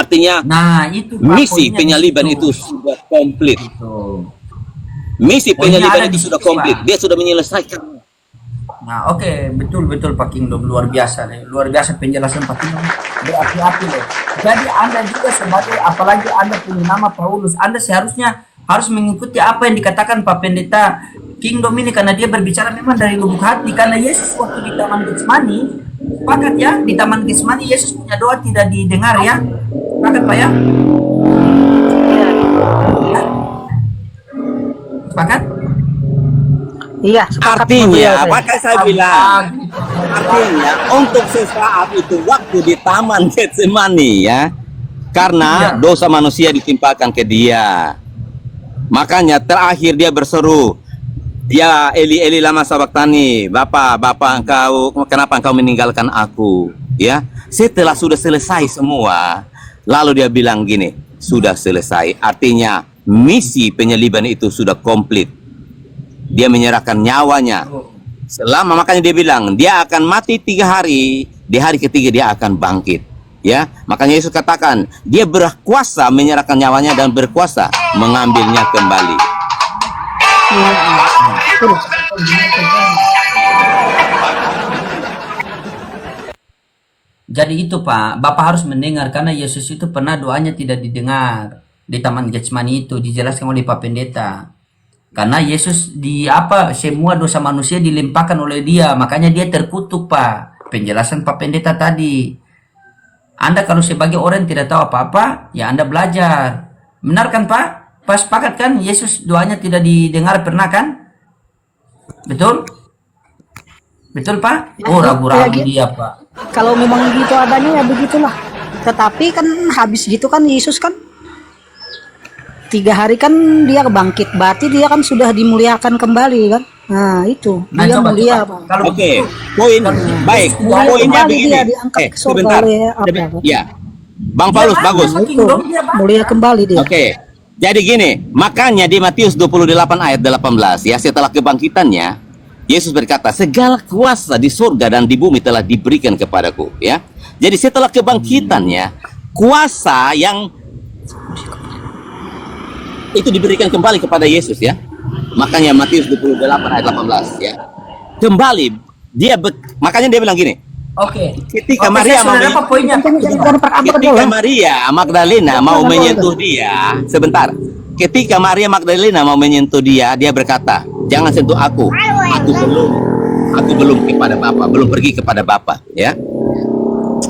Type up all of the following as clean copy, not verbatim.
Artinya Nah, itu Pak, misi poinnya di penyaliban situ. itu sudah komplit. Itu. Misi Poinnya penyaliban ada di itu sudah situ, komplit. Pak. Dia sudah menyelesaikan. Nah, oke, betul Pak Kingdom, luar biasa nih. Luar biasa penjelasan Pak Kingdom. Berapi-api loh. Jadi Anda juga sebagai, apalagi Anda punya nama Paulus, Anda seharusnya harus mengikuti apa yang dikatakan Pak Pendeta Kingdom ini, karena dia berbicara memang dari lubuk hati. Karena Yesus waktu di Taman Getsemani, sepakat ya, di Taman Getsemani Yesus punya doa tidak didengar ya. Sepakat Pak ya? Sepakat? Iya, sepakat sama beliau, Artinya, saya. maka saya bilang, artinya untuk sesaat itu waktu di Taman Getsemani ya, karena Iya. dosa manusia ditimpakan ke dia. Makanya terakhir dia berseru, "Ya Eli Eli lama sabaktani, Bapa engkau kenapa engkau meninggalkan aku?" Ya, setelah sudah selesai semua, lalu dia bilang gini, sudah selesai. Artinya misi penyaliban itu sudah komplit. Dia menyerahkan nyawanya. Makanya dia bilang dia akan mati 3 hari, di hari ketiga dia akan bangkit. Ya, makanya Yesus katakan dia berkuasa menyerahkan nyawanya dan berkuasa mengambilnya kembali. Betul. Jadi itu Pak, Bapak harus mendengar karena Yesus itu pernah doanya tidak didengar di Taman Getsemani itu dijelaskan oleh Pak Pendeta. Karena Yesus semua dosa manusia dilimpahkan oleh dia, makanya dia terkutuk Pak. Penjelasan Pak Pendeta tadi. Anda kalau sebagai orang yang tidak tahu apa-apa, ya Anda belajar. Benar kan Pak? Pas sepakat kan Yesus doanya tidak didengar pernah kan? Betul? Betul Pak? Oh ragu-ragu Kayak gitu. dia Pak. Kalau memang gitu adanya ya begitulah. Tetapi kan habis gitu kan Yesus kan 3 hari kan dia bangkit, berarti dia kan sudah dimuliakan kembali kan. Nah itu Nah, dia coba, mulia coba. Pak. Kalau Oke, begitu, poin kalau begitu, baik. Mulia Poinnya kembali begini. dia diangkat ke surga Sebentar. oleh apa? Ya, Bang dia Paulus banyak, bagus. Pak Itu Kingdom, dia banyak. mulia kembali dia. Oke. Jadi gini, makanya di Matius 28 ayat 18 ya, setelah kebangkitannya Yesus berkata, segala kuasa di surga dan di bumi telah diberikan kepadaku, ya. Jadi setelah kebangkitannya, kuasa yang itu diberikan kembali kepada Yesus ya. Makanya Matius 28 ayat 18 ya. Kembali makanya dia bilang gini, Oke. ketika Oke, Maria saya sudah dapat poinnya. ketika Maria Magdalena mau menyentuh dia, sebentar. Ketika Maria Magdalena mau menyentuh dia, dia berkata, "Jangan sentuh aku. Aku belum kepada Bapa, belum pergi kepada Bapa." Ya.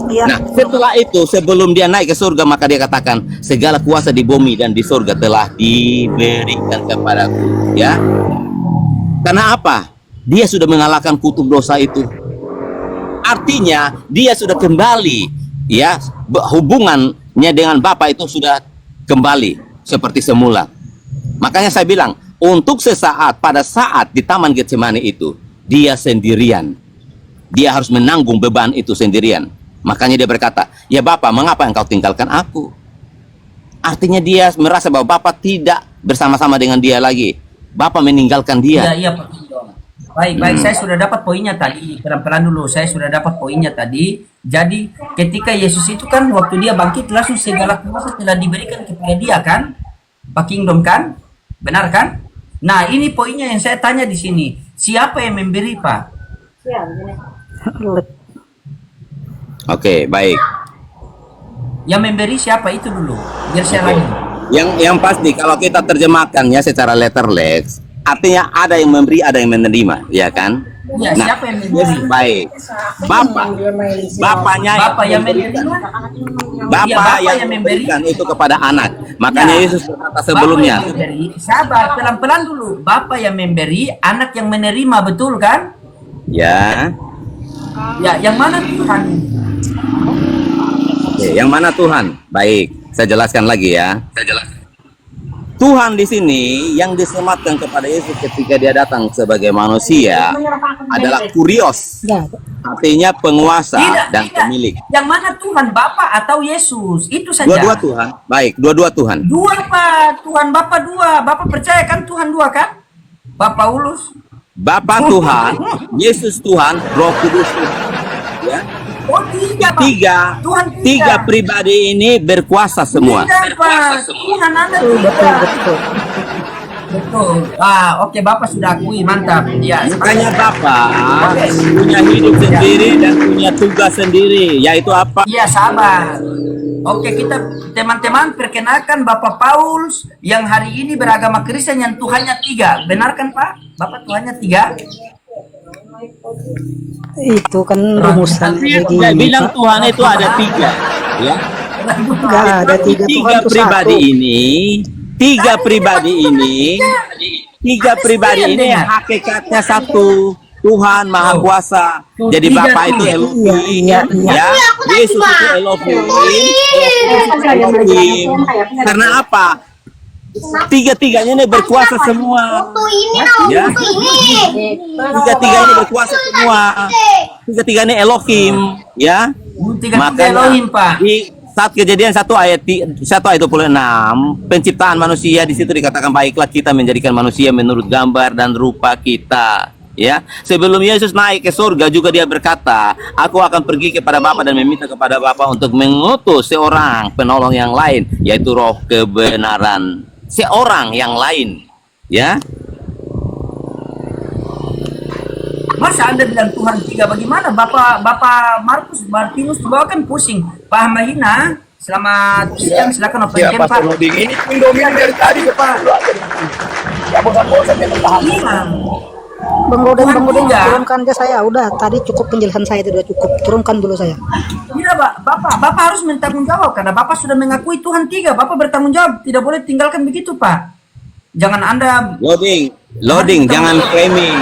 Iya. Nah, setelah itu sebelum dia naik ke surga maka dia katakan, "Segala kuasa di bumi dan di surga telah diberikan kepadaku." Ya. Karena apa? Dia sudah mengalahkan kutuk dosa itu. Artinya dia sudah kembali, ya, hubungannya dengan Bapa itu sudah kembali seperti semula. Makanya saya bilang, untuk sesaat pada saat di Taman Getsemani itu dia sendirian. Dia harus menanggung beban itu sendirian. Makanya dia berkata, "Ya Bapa, mengapa engkau tinggalkan aku?" Artinya dia merasa bahwa Bapa tidak bersama-sama dengan dia lagi. Bapa meninggalkan dia. Iya, iya Pak Kingdom. Baik, saya sudah dapat poinnya tadi. Pelan-pelan dulu, saya sudah dapat poinnya tadi. Jadi ketika Yesus itu kan waktu dia bangkit langsung segala kuasa telah diberikan kepada dia kan, Pak Kingdom kan, benar kan? Nah ini poinnya yang saya tanya di sini. Siapa yang memberi Pak? Oke, baik. Yang memberi siapa itu dulu? Biar saya Oke. lagi. Yang pasti kalau kita terjemahkan ya secara letterless, artinya ada yang memberi, ada yang menerima, ya kan? Ya, siapa yang memberi? Baik. Bapaknya Bapak yang menerima? Bapak Iya, Bapak yang yang memberi. memberikan itu kepada anak. Makanya Ya. Yesus berkata sebelumnya. Bapak yang memberi, sabar, pelan-pelan dulu. Bapak yang memberi, anak yang menerima, betul kan? Ya. Ya, yang mana Tuhan? Oke, yang mana Tuhan? Baik, saya jelaskan lagi ya. Tuhan di sini yang diselamatkan kepada Yesus ketika dia datang sebagai manusia adalah kurios, Ya, artinya penguasa dan Tidak. pemilik. Yang mana Tuhan, Bapak atau Yesus? Itu saja. Dua-dua Tuhan. Baik, dua-dua Tuhan. Dua Pak, Tuhan Bapak dua. Bapak percaya kan Tuhan dua kan? Pak Paulus. Bapa Tuhan, Yesus Tuhan, Roh Kudus Tuhan. Ya. Oh tiga Pak. Tiga, Tuhan tiga pribadi ini berkuasa semua. Tidak Pak. Tuhan ada Betul, tiga. betul. Betul. Oke Bapak sudah akui, mantap. Ya, Makanya Bapak punya hidup sendiri dan punya tugas sendiri, yaitu apa? iya sabar. Oke, kita teman-teman perkenalkan Bapak Paulus yang hari ini beragama Kristen yang Tuhannya tiga. Benarkan Pak? Bapak Tuhannya tiga? Itu kan rumusan Dia begini, bilang Pak. Tuhan itu ada tiga, ya. Enggak ada tiga, Tuhan Tiga itu pribadi satu. ini, tiga pribadi ini, tiga pribadi Ada ini yang hakikatnya satu. Tuhan Maha Kuasa. Tuh, Jadi tiga Bapak tuh. itu Elohim, Iya, iya. ya. Yesus itu Elohim, Elohim. Karena apa? Tiga-tiganya ini berkuasa semua. Ya. Tiga-tiganya berkuasa semua. Tiga-tiganya Elohim, ya. Tiga Makanya Elohim Pak. di saat kejadian 1 ayat 26 penciptaan manusia di situ dikatakan baiklah kita menjadikan manusia menurut gambar dan rupa kita. Ya, sebelum Yesus naik ke surga juga dia berkata, aku akan pergi kepada Bapa dan meminta kepada Bapa untuk mengutus seorang penolong yang lain, yaitu Roh kebenaran. Seorang yang lain, ya. Masa Anda bilang Tuhan tiga bagaimana? Bapak Martinus juga kan pusing. Pak Mahina, selamat siang, silakan open Ya, game Pak. Pastor Nuding ini mendomin dari tadi ke Pak. Ya, bosan-bosan yang bertahan. Iya. Bang Godeng, Tuhan Bang Godeng, tiga. turunkan aja saya. Udah, tadi cukup penjelasan saya itu udah cukup. Turunkan dulu saya. Tidak Pak, Bapak harus bertanggung jawab karena Bapak sudah mengakui Tuhan tiga. Bapak bertanggung jawab, tidak boleh tinggalkan begitu Pak. Jangan Anda Loading, jangan framing,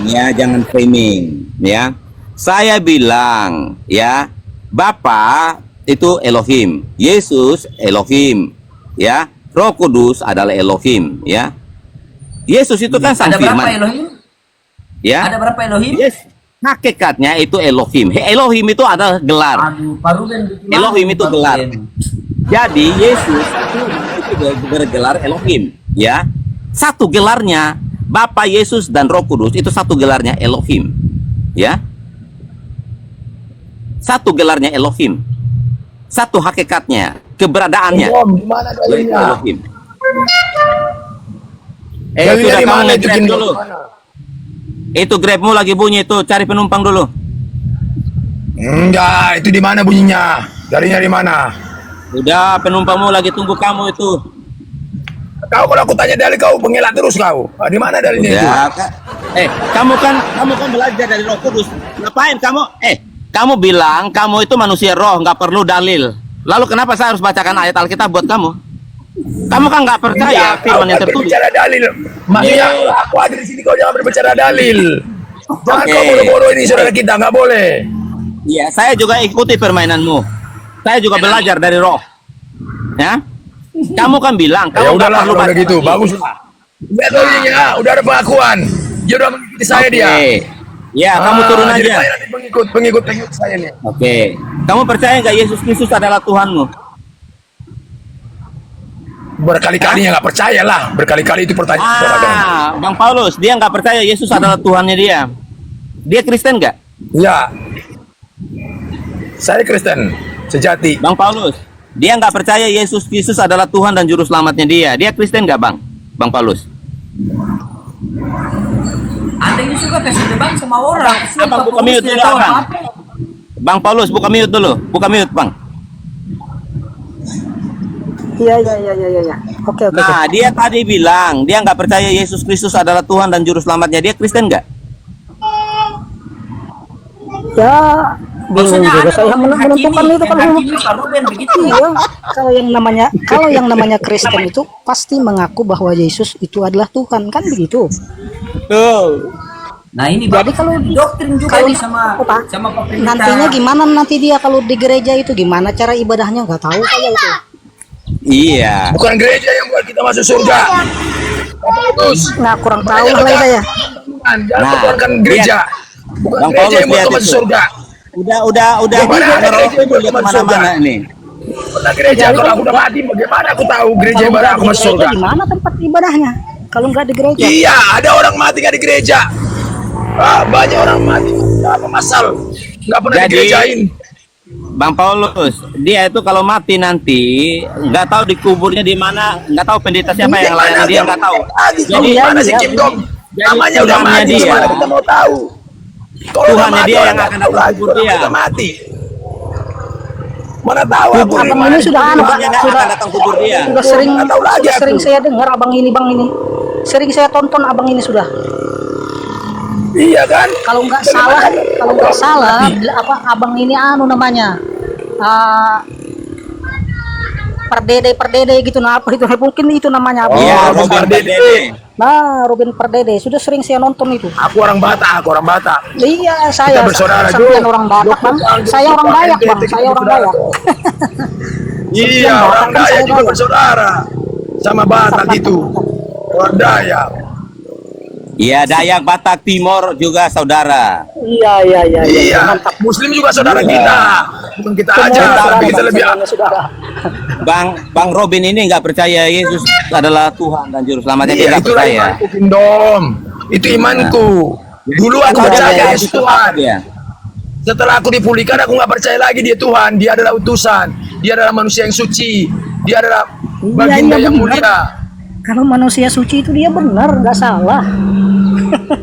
ya, jangan framing, ya. Saya bilang, ya, Bapa itu Elohim, Yesus Elohim, ya, Roh Kudus adalah Elohim, ya. Yesus itu kan sang ada berapa firman, Elohim? ya. Ada berapa Elohim? Yes, hakikatnya itu Elohim. Elohim itu adalah gelar. Aduh, Pak Ruben. Elohim itu Pak gelar. Ruben. Jadi Yesus itu bergelar Elohim, ya. Satu gelarnya Bapa, Yesus dan Roh Kudus itu satu gelarnya Elohim, ya. Satu gelarnya Elohim. Satu hakikatnya, keberadaannya Om, di mana yaitu dalilnya? Elohim. Dalilnya Sudah di kamu mana itu, nge-grab King? dulu. Itu grabmu lagi bunyi itu, cari penumpang dulu. Enggak, itu di mana bunyinya? Dalilnya di mana? Udah, penumpangmu lagi tunggu kamu itu. Kau kalau aku tanya dalil kau pengelak terus kau. Di mana dalilnya itu? Ya, kamu kan belajar dari Roh Kudus. Ngapain kamu? Kamu bilang kamu itu manusia roh, nggak perlu dalil. Lalu kenapa saya harus bacakan ayat Alkitab buat kamu? Kamu kan nggak percaya Enggak, firman kau yang kan tertulis. berbicara dalil. Maksudnya Iya. aku ada di sini kau jangan berbicara dalil. Jangan Oke. kau bodoh-bodoh ini saudara kita, nggak boleh. Iya, saya juga ikuti permainanmu. Saya juga belajar dari roh. Ya? Kamu kan bilang Ya kamu nggak udahlah perlu kalau baca udah gitu, lagi. bagus. Lihat dalilnya, udah ada pengakuan. Dia udah mengikuti saya Oke. dia. Ya, kamu turun Jadi aja. saya nanti pengikut saya nih. Oke. Kamu percaya nggak Yesus Kristus adalah Tuhanmu? Berkali-kali nggak percaya lah, berkali-kali itu pertanyaan. Bang Paulus, dia nggak percaya Yesus adalah Tuhannya dia. Dia Kristen nggak? Ya, saya Kristen sejati. Bang Paulus, dia nggak percaya Yesus Kristus adalah Tuhan dan Juru Selamatnya dia. Dia Kristen nggak, Bang Paulus? Anda ini suka kasih beban sama orang. Abang buka mute dulu, Abang. Bang Paulus, buka mute dulu. Buka mute, Bang. Iya. Oke. Nah, dia tadi bilang dia nggak percaya Yesus Kristus adalah Tuhan dan Juru Selamatnya. Dia Kristen nggak? Ya, bingung Maksudnya juga Anda saya menentukan itu kalau menghakimi Pak Ruben begitu. iya, kalau yang namanya Kristen itu pasti mengaku bahwa Yesus itu adalah Tuhan, kan begitu. Tuh. Nah ini Jadi kalau doktrin juga kalau nih sama apa? pemerintah. Nantinya gimana nanti dia kalau di gereja itu gimana cara ibadahnya nggak tahu saya itu. Iya. Bukan gereja yang buat kita masuk surga. Bagus. Nah, kurang tahu lah saya. Jangan Nah, keluarkan gereja. Bukan Bang gereja Paulus yang buat lihat kau masuk itu. surga. Udah Gimana dia ada ngerokok gereja yang buat dia masuk surga? kemana-mana ini. Pernah gereja kalau aku udah mati, bagaimana aku tahu gereja yang barang aku masuk surga? Di mana tempat ibadahnya? Kalau nggak di gereja. Iya, ada orang mati nggak di gereja. Banyak orang mati. Apa masal? Nggak pernah Jadi, digerejain. Bang Paulus, dia itu kalau mati nanti nggak tahu dikuburnya di mana, nggak tahu pendeta siapa yang layani dia, nggak tahu. Jadi mana si Kim Dong? Namanya udah Tuhannya mati, dia. gimana kita mau tahu? Kalau udah Tuhannya mati, dia orang yang nggak akan tahu datang lagi, kubur orang dia. udah mati. Mana tahu aku Kubur. Abang ini sudah anu, Pak. Tuhannya nggak Sudah akan datang kubur dia. sudah sering Nggak tahu lagi sudah aku. sering saya dengar abang ini, Bang ini. Sering saya tonton abang ini sudah. Iya kan? Kalau nggak salah, apa abang ini anu namanya, perdede gitu, nah apa itu mungkin itu namanya abang. Iya, Oh, Robin Pardede. Pardede. Nah, Robin Perdede sudah sering saya nonton itu. Aku orang Batak, aku orang Batak. Iya, saya bersaudara, sampean Jo. orang Batak, Bang. Saya orang Dayak, Bang. Saya orang Dayak. Iya, Batak orang kan Dayak saya juga Dayak. bersaudara sama Batak itu. Orang Dayak. Iya, Dayak, Batak, Timor juga saudara. Iya. Iya, Mantap. Muslim juga saudara kita. Bukan kita Semua aja, saudara, tapi kita Bang. lebih Semuanya saudara. Bang Robin ini nggak percaya Yesus adalah Tuhan dan Juru Selamatnya, dia Iya, nggak itulah percaya. imanku, Kingdom. Itu imanku. Dulu aku percaya Yesus Tuhan. Dia. Setelah aku dipulihkan, aku nggak percaya lagi dia Tuhan. Dia adalah utusan. Dia adalah manusia yang suci. Dia adalah baginda Iya, yang benar. mulia. Kalau manusia suci itu dia benar, nggak salah.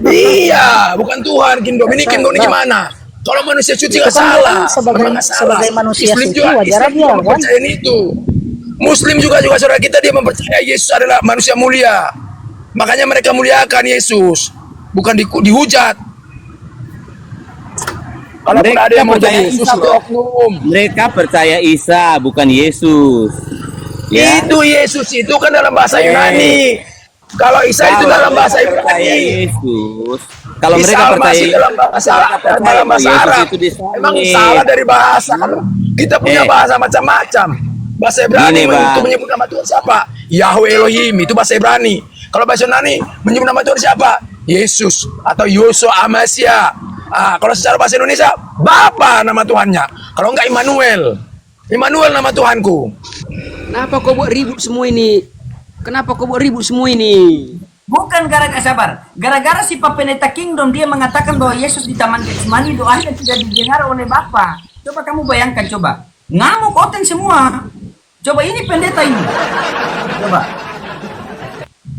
Iya, bukan Tuhan, Kingdom. Ini Kingdom ini gimana? Kalau manusia suci Itu nggak kan salah. sebagai- Memang nggak salah. sebagai manusia Islam suci, juga, wajar Islam aja, juga kan? mempercayai itu. Muslim juga saudara kita, dia mempercayai Yesus adalah manusia mulia. Makanya mereka muliakan Yesus, bukan dihujat. Kalau Mereka ada yang mau percaya jadi Yesus Isa, itu bro. oknum. Mereka percaya Isa, bukan Yesus. Ya. Itu Yesus itu kan dalam bahasa Yunani. Kalau Isa itu Kalau dalam mereka bahasa percaya Yunani. Yesus, kalau Isa mereka percaya masih dalam bahasa mereka percaya dalam bahasa Yesus Arab. itu disalib. Emang salah dari bahasa. Kita punya Eh. bahasa macam-macam. Bahasa Ibrani Gini, Bang. itu menyebut nama Tuhan siapa? Yahweh Elohim, itu bahasa Ibrani. Kalau bahasa Yunani menyebut nama Tuhan siapa? Yesus atau Yosua Amasya. Kalau secara bahasa Indonesia, Bapa nama Tuhannya. Kalau enggak Immanuel. Immanuel nama Tuhanku. Kenapa kau buat ribut semua ini? Kenapa kau buat ribut semua ini? Bukan gara-gara sabar, gara-gara si Pendeta Kingdom dia mengatakan bahwa Yesus di Taman Getsemani doanya tidak didengar oleh Bapa. Coba kamu bayangkan, coba ngamuk oten semua. Coba ini pendeta ini.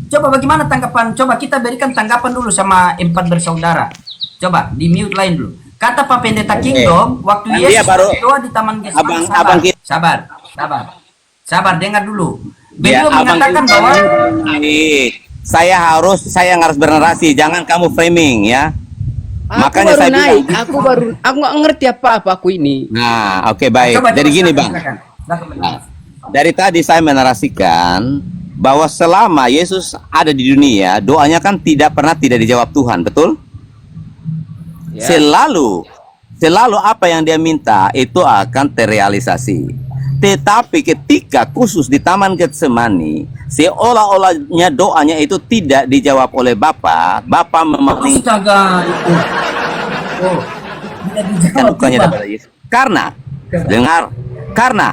Coba bagaimana tanggapan? Coba kita berikan tanggapan dulu sama empat bersaudara. Coba di mute lain dulu. Kata Pak Pendeta Kingdom waktu Nah, Yesus dia baru- berdoa di Taman Getsemani. Abang kita- Sabar, dengar dulu. Ya, Beliau mengatakan kita- bahwa Baik. Saya yang harus bernarasi, jangan kamu framing ya. Aku Makanya baru saya naik. bilang, Aku nggak ngerti apa-apa aku ini. nah, oke baik. Coba, Jadi gini, silakan, Bang. silakan. Silakan, Nah, dari tadi saya menarasikan bahwa selama Yesus ada di dunia, doanya kan tidak pernah tidak dijawab Tuhan, betul? Ya. Selalu apa yang dia minta itu akan terrealisasi. Tetapi ketika khusus di Taman Getsemani, seolah-olahnya doanya itu tidak dijawab oleh Bapa memalingkan Astaga itu. Oh, tidak dijawab bukannya juga. daripada Yesus. Karena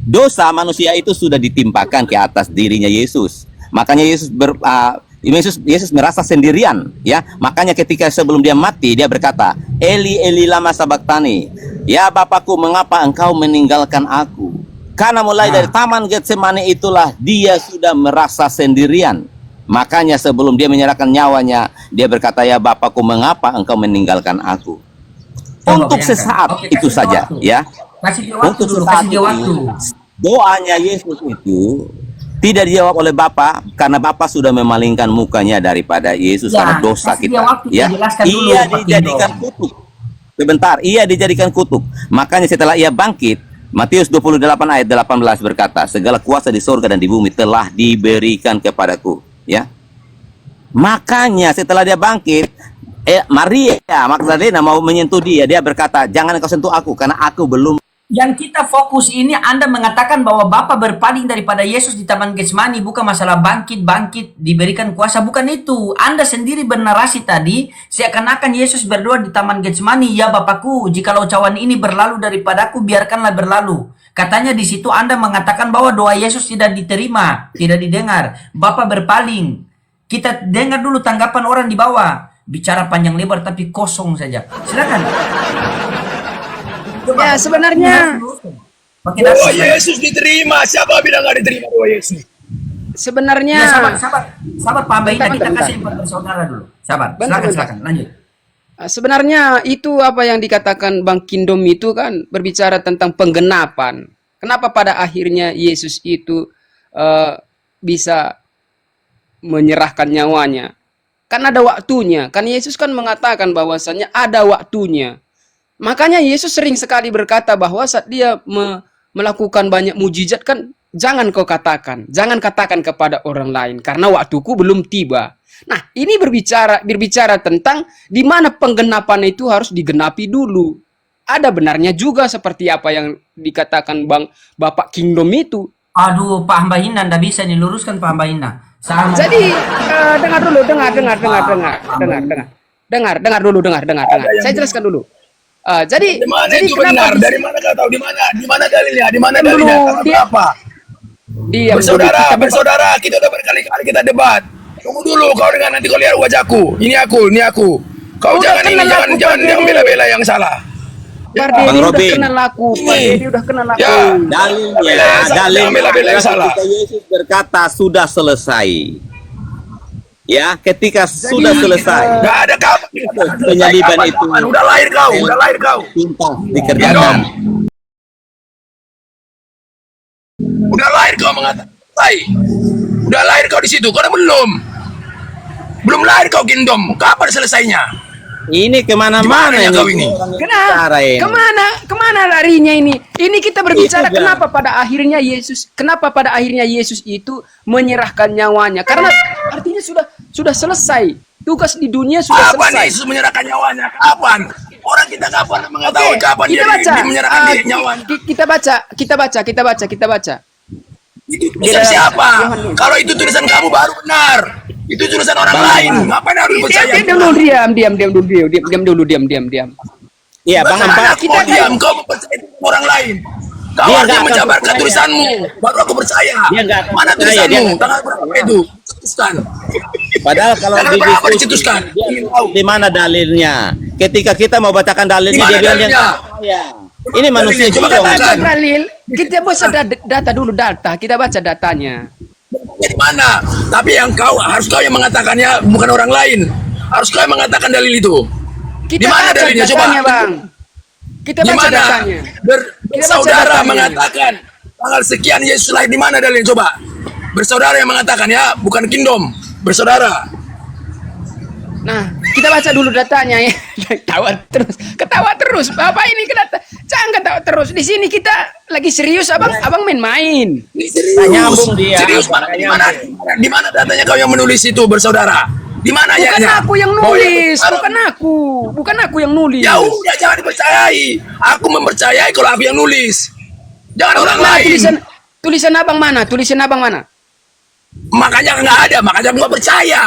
dosa manusia itu sudah ditimpakan ke atas dirinya Yesus. Makanya Yesus merasa sendirian, ya. Makanya ketika sebelum dia mati dia berkata, Eli Eli lama sabaktani. Ya Bapakku, mengapa engkau meninggalkan aku? Karena mulai dari Taman Getsemani itulah dia sudah merasa sendirian. Makanya sebelum dia menyerahkan nyawanya, dia berkata, ya Bapakku, mengapa engkau meninggalkan aku? Coba Untuk bayangkan. sesaat Oke, itu kasih dia saja, waktu. ya. Kasih dia waktu Untuk dulu, sesaat kasih dia itu, waktu. doanya Yesus itu tidak dijawab oleh Bapa karena Bapa sudah memalingkan mukanya daripada Yesus Ya, karena dosa kasih dia kita. waktu, Ya, dia jelaskan dulu, ia Pak dijadikan Kindo. kutuk. Sebentar, ia dijadikan kutuk. Makanya setelah ia bangkit, Matius 28 ayat 18 berkata, segala kuasa di sorga dan di bumi telah diberikan kepadaku. Ya, makanya setelah dia bangkit, Maria Magdalena mau menyentuh dia. Dia berkata, jangan engkau sentuh aku karena aku belum. Yang kita fokus ini Anda mengatakan bahwa Bapa berpaling daripada Yesus di Taman Getsemani, bukan masalah bangkit diberikan kuasa, bukan itu. Anda sendiri bernarasi tadi seakan-akan Yesus berdoa di Taman Getsemani, ya Bapakku, jikalau cawan ini berlalu daripadaku, biarkanlah berlalu. Katanya di situ Anda mengatakan bahwa doa Yesus tidak diterima, tidak didengar. Bapa berpaling. Kita dengar dulu tanggapan orang di bawah. bicara panjang lebar tapi kosong saja. Silakan. Ya sebenarnya Pakai Doa dasar. Yesus diterima. Siapa bilang nggak diterima doa Yesus? sebenarnya Ya, sabar Pak Mbak Ina, kita Bentar. kasih informasi saudara dulu. Sabar, Bentar. silakan, lanjut. sebenarnya itu apa yang dikatakan Bang Kingdom itu kan berbicara tentang penggenapan. Kenapa pada akhirnya Yesus itu bisa menyerahkan nyawanya? Kan ada waktunya. Kan Yesus kan mengatakan bahwasannya ada waktunya. Makanya Yesus sering sekali berkata bahwa saat dia melakukan banyak mujizat kan jangan kau katakan, jangan katakan kepada orang lain karena waktuku belum tiba. Nah, ini berbicara tentang di mana penggenapan itu harus digenapi dulu. Ada benarnya juga seperti apa yang dikatakan Bapak Kingdom itu. Aduh, Pak Mbak Ina, ndak bisa diluruskan Pak Mbak Ina. Sama. Jadi dengar dulu, dengar. Saya jelaskan dulu. Jadi Di mana jadi itu kenapa benar? bisa- Dari mana kau tahu? Di mana dalilnya? Di mana Diam dulu, dalilnya? Tanggal diam. berapa? diam dulu, kita Bersaudara, kita udah berkali-kali kita debat. Tunggu dulu, kau dengar nanti kau lihat wajahku. Ini aku. Kau Udah jangan kenal aku, Pak Dedi. bela-bela yang salah. Pak Bang Dedi udah Robin. kenal aku, Pak Ini. Dedi udah kenal aku. Ya. Dalilnya Jangan bela-bela yang salah. ketika Yesus berkata sudah selesai. Ya, ketika sudah selesai, Gak ada kapan. penyaliban itu Udah lahir kau. tuntas Kingdom. dikerjakan. Udah lahir kau mengatakan selesai. Udah lahir kau di situ, kau belum. Belum lahir kau Kingdom. Kapan selesainya? Ini kemana-mana Gimana ini. kau ini? Bicara ini. Kemana larinya ini? Ini kita berbicara Itu, Bang. kenapa pada akhirnya Yesus itu menyerahkan nyawanya? Karena artinya sudah selesai. Tugas di dunia sudah Kapan selesai. Yesus menyerahkan nyawanya? Kapan? Orang kita kapan mengetahui kapan kita dia baca. menyerahkan nyawanya? Kita baca. Itu tulisan siapa? Kalau itu tulisan kamu baru benar. Itu tulisan orang lain. Ngapain harus percaya? Diam dulu. Iya, Bang Ampa. Kita diam, kau percaya orang lain. Kau Dia harus nggak akan menjabarkan percaya. tulisanmu, baru aku percaya. Dia nggak akan Mana percaya, dia tulisanmu? nggak Tanggal berapa itu? Cetuskan. Padahal kalau Tanggal di berapa diskusi, dicetuskan? dia di mana dalilnya? Ketika kita mau bacakan dalilnya, Di mana dia bilang dia dalilnya? nggak percaya. Ini manusia Coba juga. katakan. Kita baca data dulu kita baca datanya. Di mana? Tapi yang harus kau yang mengatakannya, bukan orang lain. Harus kau yang mengatakan dalil itu. Kita Di mana baca dalilnya? Coba. datanya, Bang. Kita Di baca mana? datanya. Bersaudara datanya. mengatakan tanggal sekian Yesus lahir, di mana dalilnya? Coba. Bersaudara yang mengatakan ya, bukan Kingdom. Bersaudara. Nah, kita baca dulu datanya ya. Ketawa terus. Bapak ini jangan ketawa terus. Di sini kita lagi serius, abang main-main. Ini serius. nyambung dia. Serius mana? Di mana datanya kau yang menulis itu bersaudara? Di mana Bukan ayatnya? aku yang Oh, nulis, ya, bukan aku yang nulis. Ya udah, jangan dipercayai. Aku mempercayai kalau aku yang nulis. Jangan orang Mana lain. tulisan abang mana? Makanya nggak ada, makanya aku nggak percaya.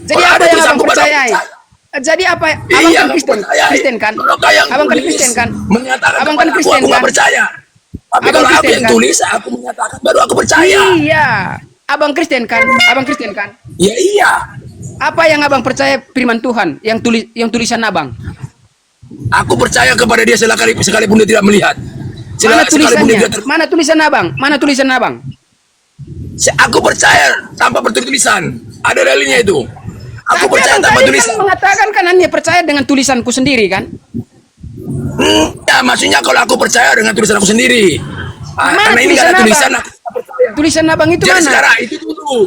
Jadi Kalau apa ada yang tulisan abang aku baru percayai? percaya. Jadi apa? Abang Iya, kan aku Kristen, percayai. Kristen kan? Kalau kau yang Abang kan tulis, Kristen kan? Menyatakan Abang kepada kan Kristen aku nggak kan? percaya. Tapi Abang kalau aku Kristen yang kan? tulis, aku menyatakan baru aku percaya. Iya. Abang Kristen kan? Ya iya. Apa yang abang percaya firman Tuhan? Yang tulisan abang? Aku percaya kepada dia sekalipun dia tidak melihat. Mana Sekalipun tulisannya? dia Mana tulisan abang? Aku percaya tanpa bertulisan. Ada dalilnya itu. Aku Tapi percaya abang tanpa tadi tulisan. kan mengatakan kan hanya percaya dengan tulisanku sendiri kan? Ya, maksudnya kalau aku percaya dengan tulisan aku sendiri. Mana Karena ini nggak ada tulisan tulisan, abang? aku tak percaya. Tulisan abang itu Jadi mana? sekarang itu dulu.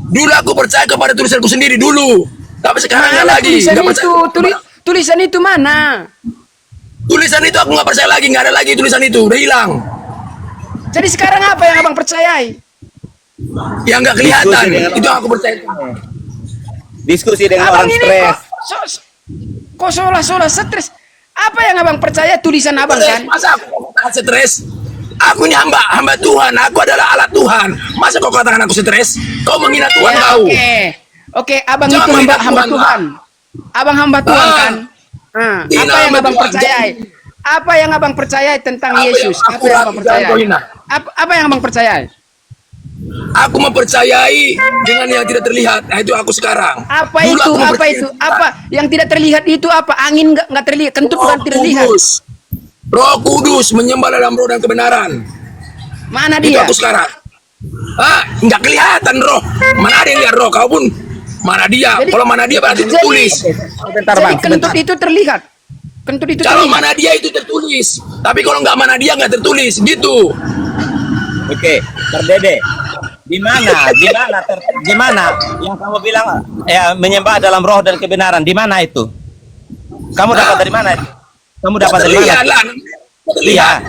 Dulu aku percaya kepada tulisanku sendiri dulu. Tapi sekarang nggak Mana lagi. tulisan Nggak itu? percaya. Tulisan itu mana? Tulisan itu aku nggak percaya lagi. Nggak ada lagi tulisan itu. Udah hilang. Jadi sekarang apa yang abang percayai? Yang nggak kelihatan. Diskusi dengan Itu yang aku percaya. Diskusi dengan Abang orang ini stres. kok seolah-olah stres. Apa yang abang percaya tulisan abang kan? Masa aku katakan stres? Aku ini hamba Tuhan. Aku adalah alat Tuhan. Masa kau katakan aku stres? Kau menghina Tuhan Ya, kau. Oke, abang Jangan itu menghina hamba Tuhan, Tuhan. Abang hamba Tuhan Ah. kan? Nah, Hina apa yang hamba abang Tuhan, percayai? Apa yang abang percayai tentang Apa yang Yesus? aku Apa yang abang ragukan, kau percayai? hina. Apa yang abang percayai? Aku mempercayai dengan yang tidak terlihat. Nah, itu aku sekarang. Apa Dulu itu? aku Apa mempercayai itu? Tuhan. Apa yang tidak terlihat itu apa? Angin nggak terlihat, kentut Roh bukan terlihat. Kudus. Roh Kudus menyembah dalam roh dan kebenaran. Mana Itu dia? aku sekarang. Nggak kelihatan roh. Mana ada yang lihat roh? Kau pun mana dia? Jadi- Kalau mana dia berarti jadi- tertulis. Sebentar Jadi bang, kentut sebentar. itu terlihat. Kentut itu Kalau terlihat. mana dia itu tertulis. Tapi kalau nggak mana dia nggak tertulis. Gitu. Oke, Terdede. Di mana yang kamu bilang ya menyembah dalam roh dan kebenaran? Di mana itu? Kamu dapat dari mana itu? Kamu dapat dari Terlihat mana? lah. Terlihat.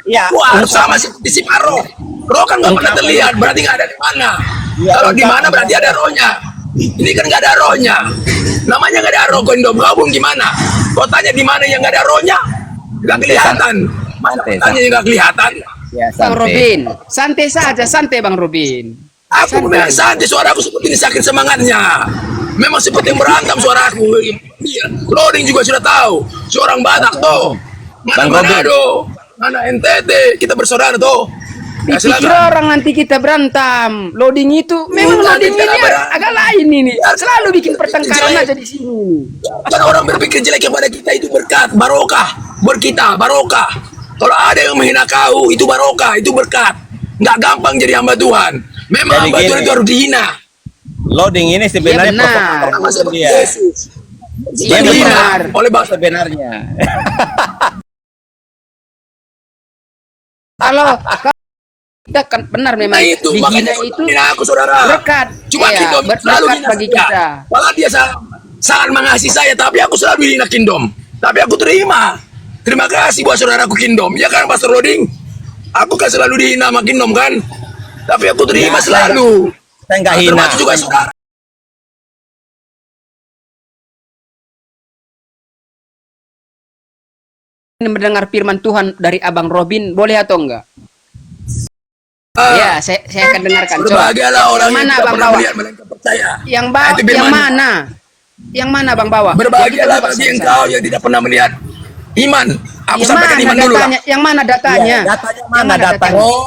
Iya. Wah, Ungkap- sama seperti si Roh. Roh kan nggak pernah Ungkapan- terlihat, berarti nggak ada di mana. Iya, Kalau di ungkapan- mana berarti ada rohnya. Ini kan nggak ada rohnya. Namanya nggak ada roh, kondom gabung gimana? Kau tanya di mana yang nggak ada rohnya? Nggak kelihatan. Masa Santai, tanya yang nggak kelihatan? Ya, Bang santai. Robin, santai saja, santai Bang Robin. Aku memang santai, suaraku seperti ini sakit semangatnya. Memang seperti yang berantem suaraku. Iya, loading juga sudah tahu. Seorang Batak tuh. Mana Bang Robin. Manado, mana NTT, kita bersaudara tuh. Ya, Dipikir silakan. orang nanti kita berantem. Loading itu memang Enggak, loading kita ini berantem. agak lain ini. Ya, Selalu bikin pertengkaran jelek. aja di sini. Kan orang berpikir jelek kepada kita itu berkat, barokah. Buat kita, barokah. Kalau ada yang menghina kau, itu barokah, itu berkat. Nggak gampang jadi hamba Tuhan. Memang Jadi hamba Tuhan gini. itu harus dihina. Loading ini sebenarnya Ya, benar. Sama provokator seperti dia. Yesus. Iya, Dihina benar. oleh bangsa. Sebenarnya. Kalau kita kan benar memang Nah itu, dihina makanya itu hina aku saudara. berkat. Cuma Iya, Kingdom selalu berkat hina bagi saya. kita. Malah dia sangat mengasihi saya, tapi aku selalu hina Kingdom. Tapi aku terima. Terima kasih buat saudaraku Kingdom. Ya kan Pastor Loading? Aku kan selalu dihina sama Kingdom kan? Tapi aku terima Ya, selalu. Saya nggak hina. Termasuk juga saudara. Ini mendengar firman Tuhan dari Abang Robin, boleh atau enggak? Ya, saya akan dengarkan. Coba. Berbahagialah orang Yang yang mana tidak Bang pernah bawa? melihat melainkan percaya. Yang Nah, bawa, itu yang firman. mana? Yang mana Bang bawa? Berbahagialah Yang kita bagi bawa engkau yang tidak pernah melihat iman. Aku Yang sampaikan mana iman dulu lah. datanya? Yang mana datanya? Iya, datanya Yang mana datanya? Oh,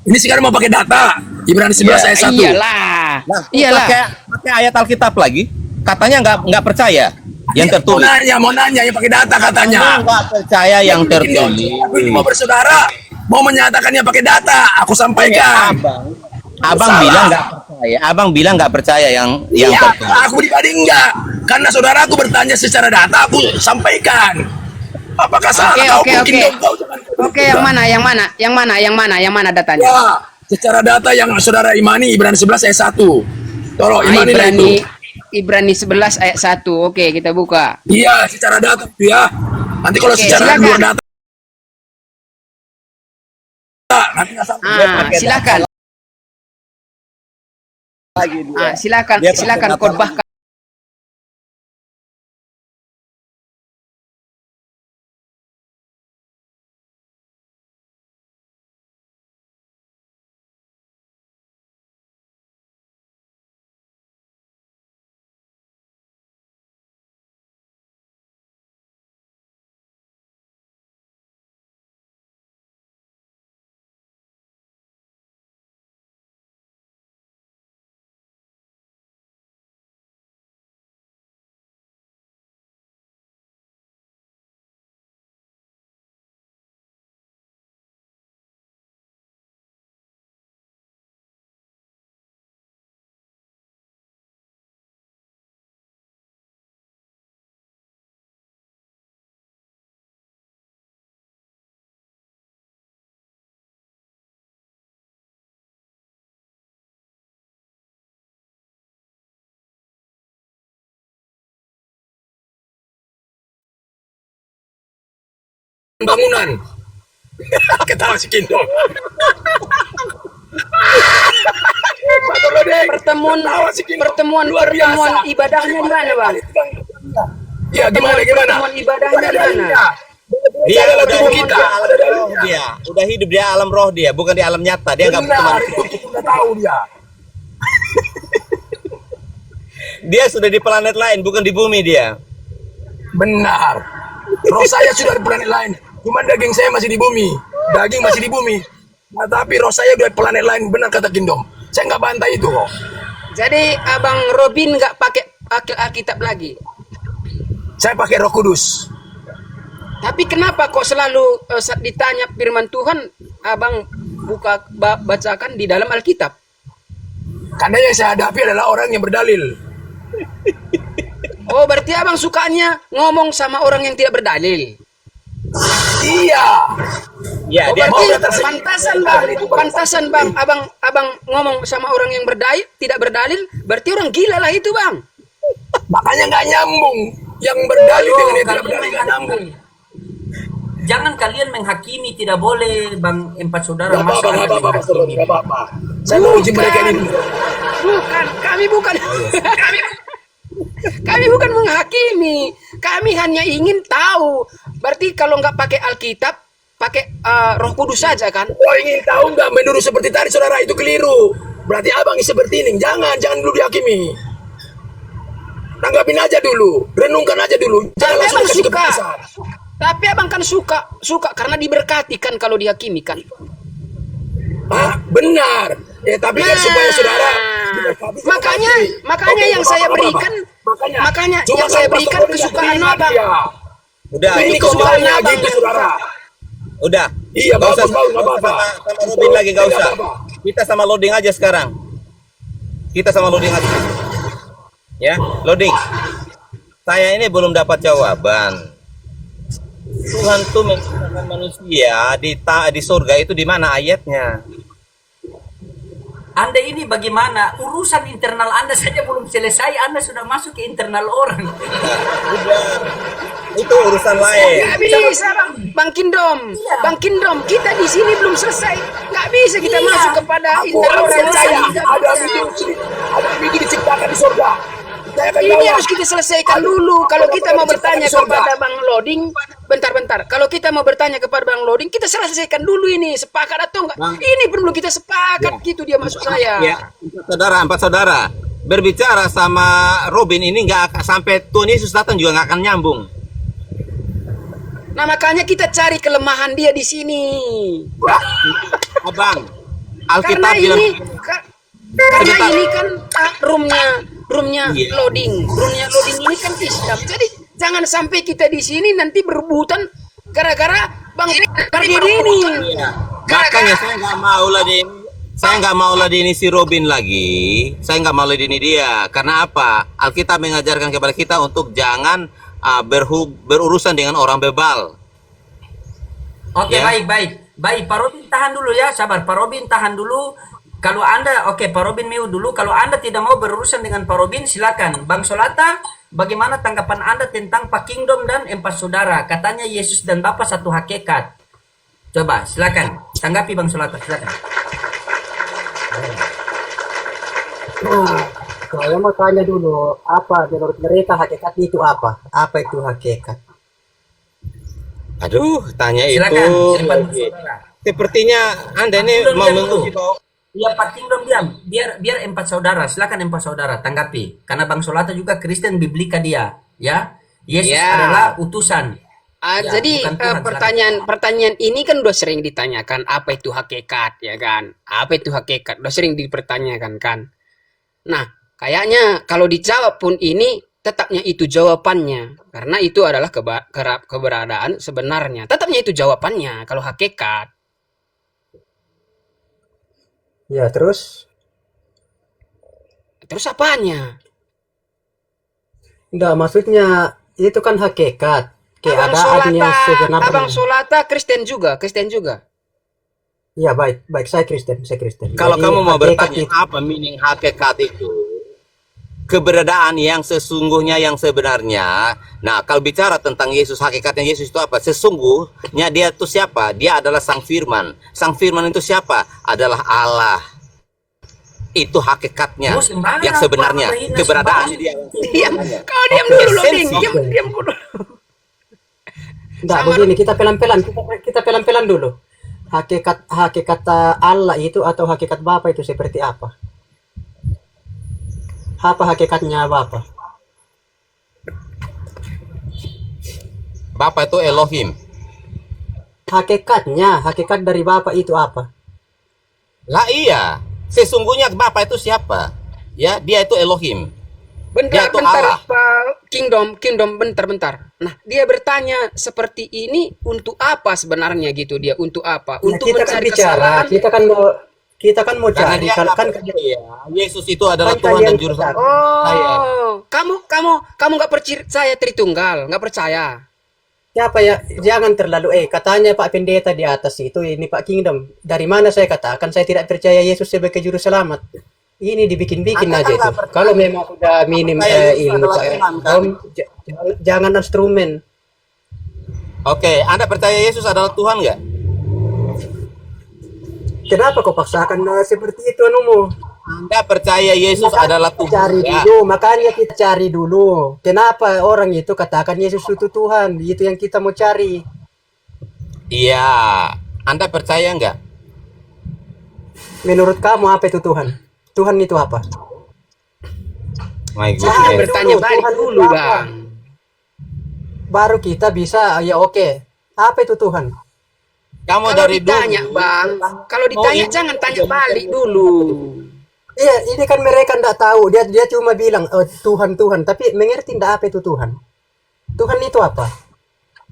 ini sekarang mau pakai data. Ibrani 11 Iya, ayat 1. Iyalah. Nah, Iyalah. pakai ayat Alkitab lagi. Katanya nggak percaya yang tertulis. Mau nanya yang pakai data katanya. Kamu nggak percaya yang tertulis. Aku ini mau bersaudara, mau menyatakannya pakai data. Aku sampaikan. Abang Salah. bilang nggak percaya. Abang bilang nggak percaya yang Iya, tertulis. aku pribadi enggak. Karena saudaraku bertanya secara data, aku sampaikan. Apakah salah kau Oke. mungkin dong kau jangan. Oke, yang mana? Yang mana? Yang mana? Yang mana? Yang mana datanya? Ya, secara data yang saudara imani Ibrani 11 ayat 1. Tolong imani lah itu. Ibrani 11 ayat 1. Oke, kita buka. Iya, secara data itu ya. Nanti kalau Oke, secara silakan. luar data nanti nggak sampai. Ah, silakan. Silakan, Dia pakai silakan data khotbahkan. Bangunan. Ketawa si Kindo. Pertemuan ibadahnya di mana, Bang? Ya gimana? Pertemuan ibadahnya di mana? Dia Adalah udah tubuh hidup kita. di alam roh dia. Udah hidup di alam roh dia, bukan di alam nyata. Dia nggak Benar, itu kita sudah tahu dia. Dia sudah di planet lain, bukan di bumi dia. Benar. Roh saya sudah di planet lain. Cuma daging saya masih di bumi. Daging masih di bumi. Nah, tapi roh saya di planet lain. Benar kata Kingdom. Saya nggak bantah itu kok. Jadi Abang Robin nggak pakai Alkitab lagi. Saya pakai Roh Kudus. Tapi kenapa kok selalu saat ditanya firman Tuhan, Abang bacakan di dalam Alkitab? Karena yang saya hadapi adalah orang yang berdalil. Oh, berarti Abang sukanya ngomong sama orang yang tidak berdalil. Iya. Ya, Oh, dia berarti pantasan bang, abang ngomong sama orang yang tidak berdalil, berarti orang gila lah itu bang. Makanya nggak nyambung. Yang berdalil dengan yang tidak berdalil nggak nyambung. Jangan kalian menghakimi, tidak boleh bang empat saudara Nggak masuk apa-apa, nggak apa-apa, Pak Saudara, menghakimi. nggak apa-apa. Saya mau uji mereka ini. Bukan, kami bukan. Kami bukan menghakimi. Kami hanya ingin tahu. Berarti kalau nggak pakai Alkitab, pakai Roh Kudus saja kan? Oh, ingin tahu nggak menurut seperti tadi saudara itu keliru. Berarti abang seperti ini. Jangan dulu dihakimi. Tanggapin aja dulu, renungkan aja dulu. Jangan Tapi langsung abang kasih suka. keputusan. Tapi abang kan suka karena diberkati kan kalau dihakimi kan. Ah, benar. Tapi kan supaya saudara Makanya yang saya berikan, makanya yang saya berikan kesukaan abang. udah, Ini cukup. kesukaannya abang. gitu saudara. Udah. Iya, Nggak usah bagus, nggak apa-apa. sama Robin lagi, nggak Nggak usah. apa-apa. Kita sama loading aja sekarang. Kita sama loading aja. Ya, loading. Saya ini belum dapat jawaban. Tuhan tuh menciptakan manusia di surga itu di mana ayatnya? Anda ini bagaimana? Urusan internal Anda saja belum selesai, Anda sudah masuk ke internal orang. Udah. Itu urusan lain. Nggak bisa bang Kindom, bang Kindom, kita di sini belum selesai. Nggak bisa kita masuk kepada internal Orang orang percaya lain. ada itu diciptakan di surga. Saya akan Ini jawab. harus kita selesaikan dulu. Kalau kita mau bertanya kepada Bang Loading, bentar. Kalau kita mau bertanya kepada Bang Loading, kita selesaikan dulu ini. Sepakat atau enggak? Bang. Ini perlu kita sepakat gitu dia maksud saya. Ya, empat saudara. Berbicara sama Robin ini nggak akan sampai Tuhan Yesus datang juga nggak akan nyambung. Nah makanya kita cari kelemahan dia di sini. Abang, Karena Alkitab bilang ini, karena Sebentar. ini kan roomnya Iya. loading ini kan Islam. Jadi jangan sampai kita di sini nanti berebutan gara-gara Bang Ferdinand ini. makanya saya nggak mau ladeni si Robin lagi. Saya nggak mau ladeni dia. Karena apa? Alkitab mengajarkan kepada kita untuk jangan berurusan dengan orang bebal. Oke, Ya. baik. Pak Robin tahan dulu ya, sabar. Pak Robin tahan dulu. Kalau Anda, oke, Pak Robin mute dulu. Kalau Anda tidak mau berurusan dengan Pak Robin, silakan. Bang Solata, bagaimana tanggapan Anda tentang Pak Kingdom dan empat saudara? Katanya Yesus dan Bapa satu hakikat. Coba, silakan. Tanggapi Bang Solata, silakan. Saya mau tanya dulu, apa menurut mereka hakikat itu apa? Apa itu hakikat? Aduh, tanya Silakan, itu. empat saudara. Sepertinya Anda ini Belum mau tentu. menguji bahwa Iya, Pak Kingdom diam. Biar empat saudara. Silakan empat saudara tanggapi. Karena Bang Solata juga Kristen Biblika dia, ya. Yesus Ya. adalah utusan. Ya, Jadi bukan Tuhan, pertanyaan ini kan udah sering ditanyakan apa itu hakikat ya kan? Apa itu hakikat? Udah sering dipertanyakan kan. Nah, kayaknya kalau dijawab pun ini tetapnya itu jawabannya karena itu adalah keberadaan sebenarnya. Tetapnya itu jawabannya kalau hakikat. Ya, terus? Terus apanya? Enggak, maksudnya itu kan hakikat. Keadaan yang sebenarnya. Abang Solata Kristen juga. Ya, baik, saya Kristen. kalau Jadi, kamu mau hakikat bertanya itu- apa meaning hakikat itu, keberadaan yang sesungguhnya yang sebenarnya. Nah, kalau bicara tentang Yesus, hakikatnya Yesus itu apa? Sesungguhnya dia itu siapa? Dia adalah Sang Firman. Sang Firman itu siapa? Adalah Allah. Itu hakikatnya Oh, sembarang yang sebenarnya. apa ini, Keberadaannya dia. Diam. Kau diam dulu Loading. Esensi. Diam dulu. Enggak, begini, kita pelan-pelan dulu. Hakikat Allah itu atau hakikat Bapa itu seperti apa? Apa hakikatnya Bapa? Bapa itu Elohim. Hakikat dari Bapa itu apa? Lah iya, Sesungguhnya Bapa itu siapa? Ya, dia itu Elohim. Bentar, Dia itu bentar, Allah. Pak Kingdom, bentar. Nah, dia bertanya seperti ini untuk apa sebenarnya gitu dia? Untuk apa? Ya, Untuk kita kan mencari bicara, kesalahan? kita kan mau Karena cari dia kan, nggak kan percaya Yesus itu adalah Kan Tuhan kalian dan Juru Selamat katakan. saya. Oh, kamu nggak percaya Tritunggal, nggak percaya? siapa ya, jangan terlalu katanya Pak Pendeta di atas itu, ini Pak Kingdom. Dari mana saya katakan saya tidak percaya Yesus sebagai juru selamat? Ini dibikin-bikin Anda aja kan itu. nggak percaya. Kalau memang sudah minim Percaya Yesus ilmu adalah Pak Tuhan, kan? Kingdom, jangan instrumen. Oke, Anda percaya Yesus adalah Tuhan nggak? Kenapa kau paksakan seperti itu anumu? Anda percaya Yesus Makanya adalah kita Tuhan cari ya? dulu, makanya kita cari dulu. Kenapa orang itu katakan Yesus itu Tuhan? Itu yang kita mau cari. Iya. Anda percaya nggak? Menurut kamu apa itu Tuhan? Tuhan itu apa? My Saya goodness. bertanya balik Tuhan itu dulu, apa? Bang. Baru kita bisa, ya oke. Apa itu Tuhan? Kamu Kalau dari ditanya, dulu. Bang, kalau ditanya ini- jangan tanya balik dulu. Iya, ini kan mereka ndak tahu. Dia cuma bilang Tuhan Tuhan, tapi mengerti ndak apa itu Tuhan? Tuhan itu apa?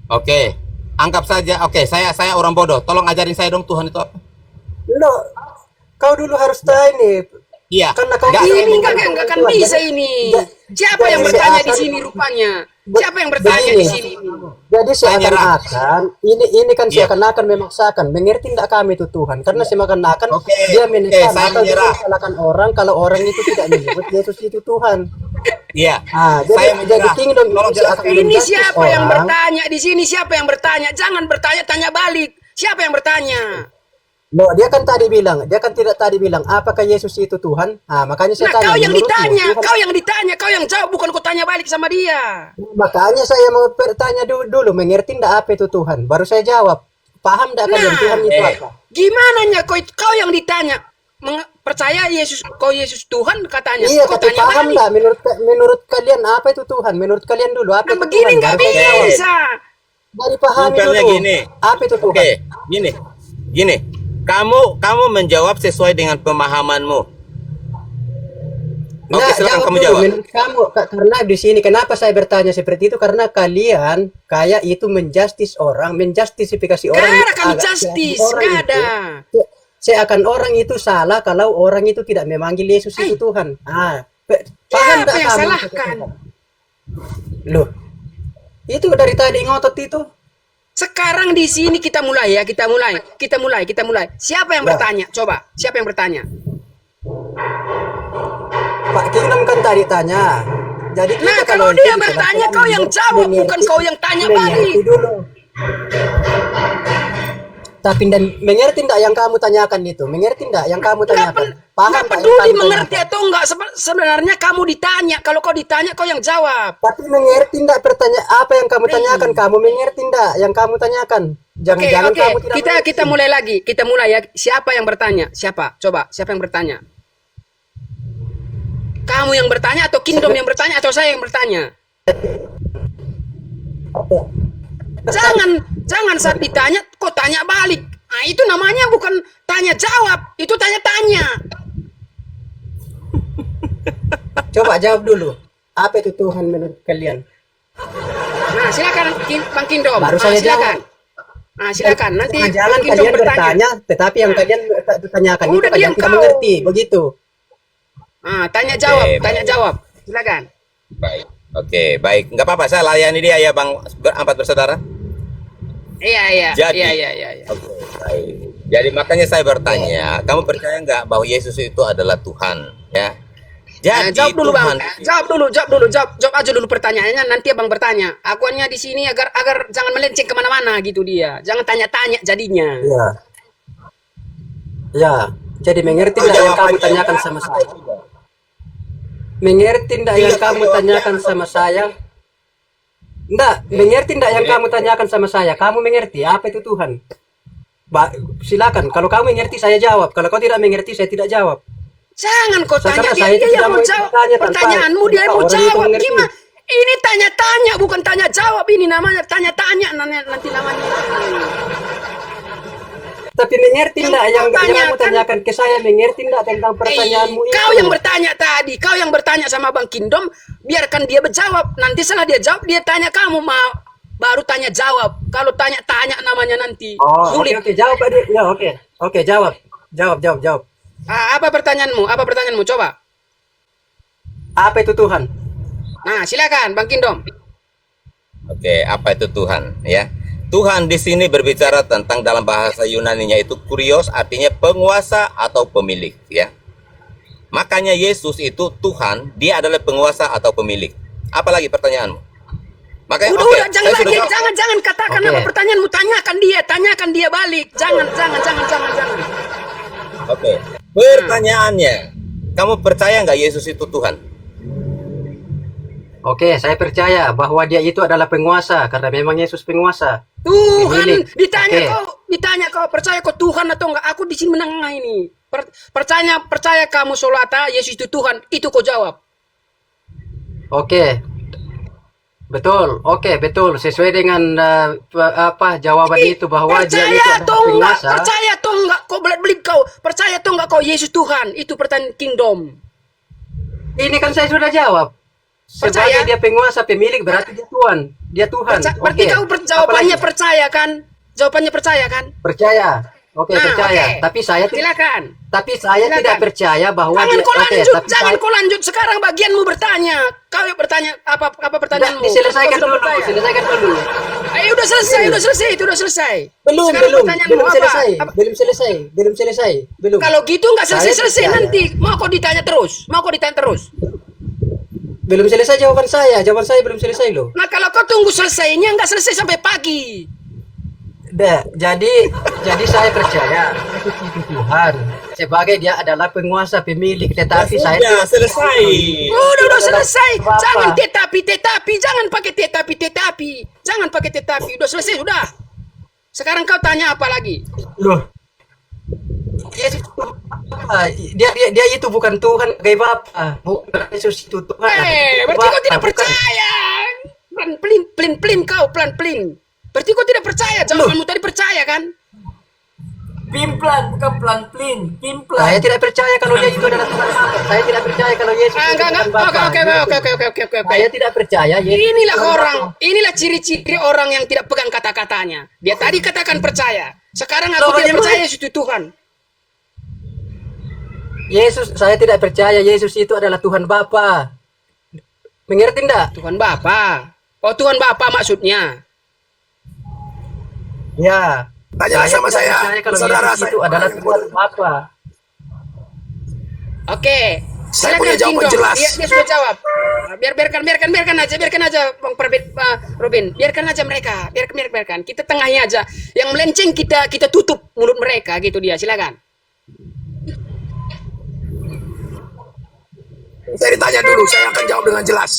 Oke. Anggap saja. Oke, saya orang bodoh. Tolong ajarin saya dong Tuhan itu apa? Lo, kau dulu harus tahu ini. Iya. Karena kau Nggak, Ini bukan nggak akan Tuhan. bisa Jadi- ini. Ja- Siapa yang jadi bertanya di seakan- sini rupanya? Siapa yang bertanya begini. di sini? Jadi Saya nyerah. seakan-akan ini kan Iya. seakan-akan memaksakan. Mengerti tidak kami itu Tuhan? Karena seakan-akan Oke, dia menekan saya atau dia menyerah. menyalahkan orang kalau orang itu tidak menyebut Yesus itu Tuhan. Iya. Jadi Saya menyerah. kingdom Tolong itu jelaskan. akan Ini menjustice siapa yang orang. bertanya di sini? Siapa yang bertanya? Jangan bertanya, tanya balik. Siapa yang bertanya? Loh, dia kan tidak tadi bilang apakah Yesus itu Tuhan? Makanya saya Nah, tanya. kau yang menurutmu, ditanya, Tuhan- kau yang jawab, bukan kau tanya balik sama dia. Makanya saya mau bertanya dulu, mengerti ndak apa itu Tuhan? Baru saya jawab. Paham ndak kalian Nah, Tuhan itu apa? Gimana kau yang ditanya? Percaya Yesus, kau Yesus Tuhan katanya. Iya, Kau tapi tanya paham balik. ndak menurut kalian apa itu Tuhan? Menurut kalian dulu apa Nah, itu begini Tuhan? nggak Baru saya jawab. bisa. Dari pahami Bukannya dulu. gini. Apa itu Tuhan? Oke, gini. Kamu menjawab sesuai dengan pemahamanmu. Oke, Nah, silakan kamu dulu. jawab. Menurut kamu, karena di sini kenapa saya bertanya seperti itu? Karena kalian kayak itu menjustice orang, menjustifikasi orang. Gak itu ada kami agak- justice, orang gak itu- ada. Seakan orang itu salah kalau orang itu tidak memanggil Yesus itu Tuhan. Paham Siapa nggak yang kamu? salahkan? Loh, itu dari tadi ngotot itu. Sekarang di sini kita mulai ya, kita mulai. Siapa yang Ya. bertanya? Coba, siapa yang bertanya? Pak Kingdom kan tadi tanya. Jadi kita Nah, kalau itu dia di bertanya, tengah-tengah kau yang jawab, mengerti- bukan kau yang tanya mengerti balik. dulu. Tapi dan mengerti enggak yang kamu tanyakan itu? Mengerti enggak yang kamu tanyakan? Paham Nggak nggak yang peduli kamu mengerti tanyakan? atau enggak. Sebenarnya kamu ditanya. Kalau kau ditanya, kau yang jawab. Tapi mengerti enggak pertanyaan apa yang kamu tanyakan? Kamu mengerti enggak yang kamu tanyakan? Jangan-jangan Oke. kamu tidak mengerti. Kita mulai lagi. Kita mulai ya. Siapa yang bertanya? Siapa? Coba, siapa yang bertanya? Kamu yang bertanya atau Kingdom yang bertanya atau saya yang bertanya? Jangan saat ditanya kok tanya balik. Nah, itu namanya bukan tanya jawab, itu tanya-tanya. Coba jawab dulu. Apa itu Tuhan menurut kalian? Nah, silakan Bang Kingdom. Baru Nah, saya silakan. jawab. Nah, silakan. Nanti Jangan Bang Kingdom kalian bertanya, tetapi yang kalian tanyakan itu Udah, kalian diam tidak kau. mengerti, begitu. Ah, tanya jawab, Oke, tanya jawab. Silakan. Baik. Oke, baik. Nggak apa-apa, saya layani dia ya, Bang. Empat bersaudara. Iya. Jadi- Iya. Oke, baik. Jadi makanya saya bertanya, kamu percaya nggak bahwa Yesus itu adalah Tuhan? Ya. Nah, Jadi jawab dulu Bang. Tuhan- Jawab aja dulu pertanyaannya. Nanti Abang bertanya. Akuannya di sini agar jangan melenceng kemana-mana gitu dia. Jangan tanya-tanya jadinya. Ya. Ya, jadi mengerti Itu enggak yang jawab kamu aja. tanyakan sama saya? Mengerti enggak yang kamu tanyakan sama saya? Enggak, mengerti enggak yang kamu tanyakan sama saya? Kamu mengerti apa itu Tuhan? Silakan, kalau kamu mengerti saya jawab. Kalau kau tidak mengerti saya tidak jawab. Jangan kau tanya Sekarang dia, saya dia tidak yang mau mau jawab bertanya tanpa- pertanyaanmu, dia yang mau tanpa orang itu jawab. mengerti. Gimana? Ini tanya-tanya, bukan tanya jawab. Ini namanya tanya-tanya nanti namanya. Tapi mengerti Yang enggak kau yang kamu tanyakan- tanyakan ke saya, mengerti enggak tentang pertanyaanmu itu? Kau yang bertanya tadi, kau yang bertanya sama Bang Kingdom, biarkan dia berjawab. Nanti setelah dia jawab, dia tanya kamu mau baru tanya jawab. Kalau tanya namanya nanti Oh, sulit. oke, jawab tadi. Ya, oke. Oke, jawab. Jawab. Apa pertanyaanmu? Apa pertanyaanmu? Coba. Apa itu Tuhan? Nah, silakan Bang Kingdom. Oke, apa itu Tuhan? Ya, Tuhan di sini berbicara tentang dalam bahasa Yunani-nya itu kurios, artinya penguasa atau pemilik. Ya, makanya Yesus itu Tuhan, dia adalah penguasa atau pemilik. Apalagi pertanyaanmu? Makanya, Udah, oke, udah, jangan saya sudah lagi, jawab. jangan katakan Oke. apa pertanyaanmu, tanyakan dia balik. Jangan. Oke, pertanyaannya, kamu percaya nggak Yesus itu Tuhan? Oke, saya percaya bahwa dia itu adalah penguasa karena memang Yesus penguasa. Tuhan, Pemilik. Oke. ditanya kau percaya kau Tuhan atau enggak? Aku di sini menengah ini. Percaya kamu Solata, Yesus itu Tuhan, itu kau jawab. Oke. Betul. Oke, betul. Sesuai dengan jawaban itu bahwa dia itu Percaya adalah atau enggak? penguasa. Percaya atau enggak? Kau belit kau. Percaya atau enggak kau Yesus Tuhan? Itu pertanyaan Kingdom. Ini kan saya sudah jawab. Percaya? Sebagai dia penguasa, pemilik, berarti dia Tuhan. Dia Tuhan. Berarti Oke. kau jawabannya Apalagi? percaya kan? Jawabannya percaya kan? Percaya. Oke, Nah, percaya. oke. Tapi saya Silakan. tidak Silakan. percaya bahwa Jangan dia kau oke, lanjut, tapi jangan saya- kau lanjut. Sekarang bagianmu bertanya. Kau yang bertanya apa pertanyaanmu? diselesaikan Kau sudah dulu, bertanya. diselesaikan dulu. Udah selesai, itu udah selesai. Belum, Sekarang belum, pertanyaanmu belum apa? selesai, Apa? belum selesai. Kalau gitu nggak Saya selesai percaya. nanti. Mau kau ditanya terus? Belum selesai jawaban saya belum selesai loh. Nah kalau kau tunggu selesainya nggak selesai sampai pagi. Jadi saya percaya Yesus itu Tuhan sebagai dia adalah penguasa pemilik, tetapi saya Sudah tidak selesai. Udah selesai. Bapak. Jangan tetapi, jangan pakai tetapi. Jangan pakai tetapi. Udah selesai, udah. Sekarang kau tanya apa lagi? loh. Yesus itu Bapa. Dia itu bukan Tuhan sebagai Bapa. Bukan Yesus itu Tuhan. Berarti kau tidak Bukan. percaya. Pelan kau, pelan. Berarti kau tidak percaya. Jawabanmu tadi percaya kan? Pimplan, bukan pelan-pelin. Pimplan. Saya tidak percaya kalau dia itu adalah Tuhan Bapa. Saya tidak percaya kalau Yesus itu Enggak. Tuhan Bapa. Oke. Saya tidak percaya Yesus Inilah Tuhan orang, Bapa. inilah ciri-ciri orang yang tidak pegang kata-katanya. Dia tadi katakan percaya. Sekarang aku Loh, tidak bagaimana? percaya Yesus itu Tuhan. Saya tidak percaya Yesus itu adalah Tuhan Bapa. Mengerti enggak? Tuhan Bapa. Oh Tuhan Bapa maksudnya. Ya. Tanyalah sama tidak saya, percaya kalau saudara Yesus saya. itu adalah Tuhan Bapa. Oke. Saya Silakan, punya jawaban Kingdom. jelas. Dia sudah jawab. Biarkan aja Bang Robin. Biarkan aja mereka. Biarkan. Kita tengahi aja. Yang melenceng kita tutup mulut mereka gitu dia. Silakan. Saya ditanya dulu, saya akan jawab dengan jelas.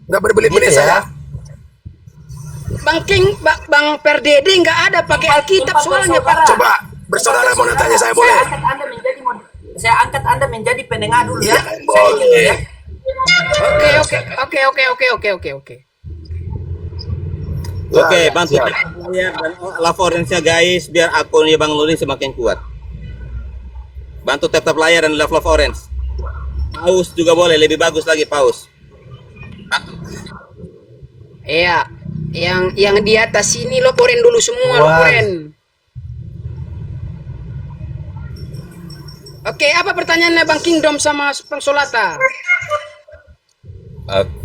Nggak berbelit-belit Gitu ya. saya. Bang Perdede nggak ada pakai Alkitab soalnya Pak. Coba, bersaudara mau tanya saya boleh? Saya angkat Anda menjadi penengah dulu ya. Iya, boleh. Oke. Oke, Ya, bantu siap. layar dan laporannya guys, biar akunnya Bang Nuri semakin kuat. Bantu tap layar dan love orange. Paus juga boleh, lebih bagus lagi paus. Iya. Yang di atas sini loporin dulu semua, Wah. loporin. Oke, apa pertanyaannya Bang Kingdom sama Bang Solata?